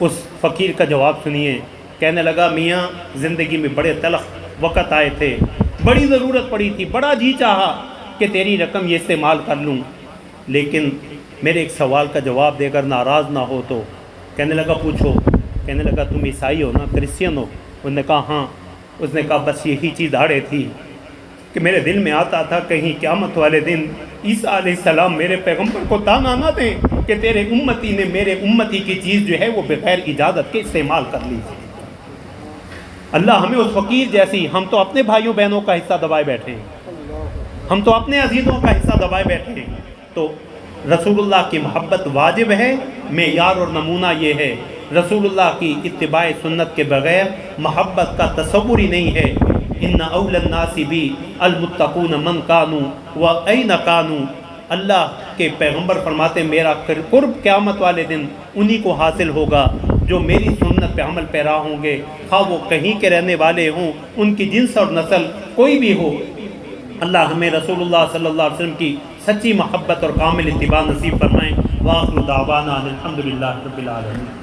اس فقیر کا جواب سنیے، کہنے لگا میاں زندگی میں بڑے تلخ وقت آئے تھے، بڑی ضرورت پڑی تھی، بڑا جی چاہا کہ تیری رقم یہ استعمال کر لوں، لیکن میرے ایک سوال کا جواب دے کر ناراض نہ ہو تو۔ کہنے لگا پوچھو۔ کہنے لگا تم عیسائی ہو نا، کرسچن ہو؟ انہوں نے کہا ہاں۔ اس نے کہا بس یہی چیز آڑے تھی کہ میرے دل میں آتا تھا کہیں قیامت والے دن عیسیٰ علیہ السلام میرے پیغمبر کو تانا نہ دیں کہ تیرے امتی نے میرے امتی کی چیز جو ہے وہ بغیر اجازت کے استعمال کر لی۔ اللہ ہمیں اس فقیر جیسی، ہم تو اپنے بھائیوں بہنوں کا حصہ دبائے بیٹھے ہیں، ہم تو اپنے عزیزوں کا حصہ دبائے بیٹھے ہیں۔ تو رسول اللہ کی محبت واجب ہے، معیار اور نمونہ یہ ہے، رسول اللہ کی اتباع سنت کے بغیر محبت کا تصور ہی نہیں ہے۔ ان اول الناس بی المتقون من کانوا وأین کانوا، اللہ کے پیغمبر فرماتے میرا قرب قیامت والے دن انہی کو حاصل ہوگا جو میری سنت پہ عمل پیرا ہوں گے، خواہ وہ کہیں کے رہنے والے ہوں، ان کی جنس اور نسل کوئی بھی ہو۔ اللہ ہمیں رسول اللہ صلی اللہ علیہ وسلم کی سچی محبت اور کامل اتباع نصیب فرمائیں۔ وآخر دعوانا ان الحمدللہ رب العالمین۔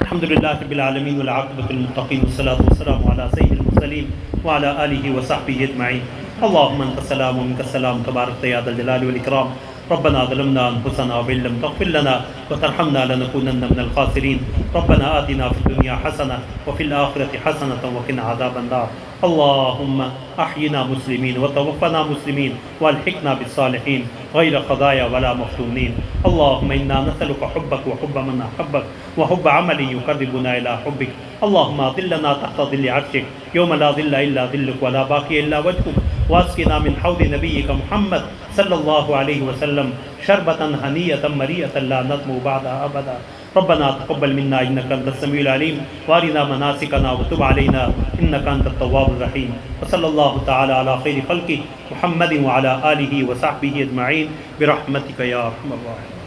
الحمدللہ رب العالمین والعاقبۃ للمتقین والصلاۃ والسلام علی سید المرسلین وعلی آلہ وصحبہ اجمعین۔ اللہم انت السلام ومنک السلام تبارک یا ذا الجلال والاکرام۔ ربنا ظلمنا انفسنا وان لم تغفر لنا وترحمنا لنكونن من الخاسرین۔ ربنا آتنا فی الدنیا حسنہ وفی الآخرۃ حسنۃ وقنا عذاب النار۔ اللہم احینا مسلمین وتوفنا مسلمین والحقنا بالصالحین غیر خزایا ولا مفتونین۔ اللہم انا نسألک حبک وحب من احبک وحب عمل یقربنا الی حبک۔ اللہم اظلنا تحت ظل عرشک یوم لا ظل الا ظلک ولا باقی الا وجهک، واسقنا من حوض نبیک محمد صلی اللہ علیہ وسلم شربتا ہنیتا مریتا لا نظمأ بعدها ابدا۔ ربنا تقبل منا انك انت السميع العليم وارنا مناسكنا وتب علينا انك انت التواب الرحيم، وصلى الله تعالى على خير خلقه محمد وعلى آله وصحبه اجمعين برحمتك يا ارحم الراحمين۔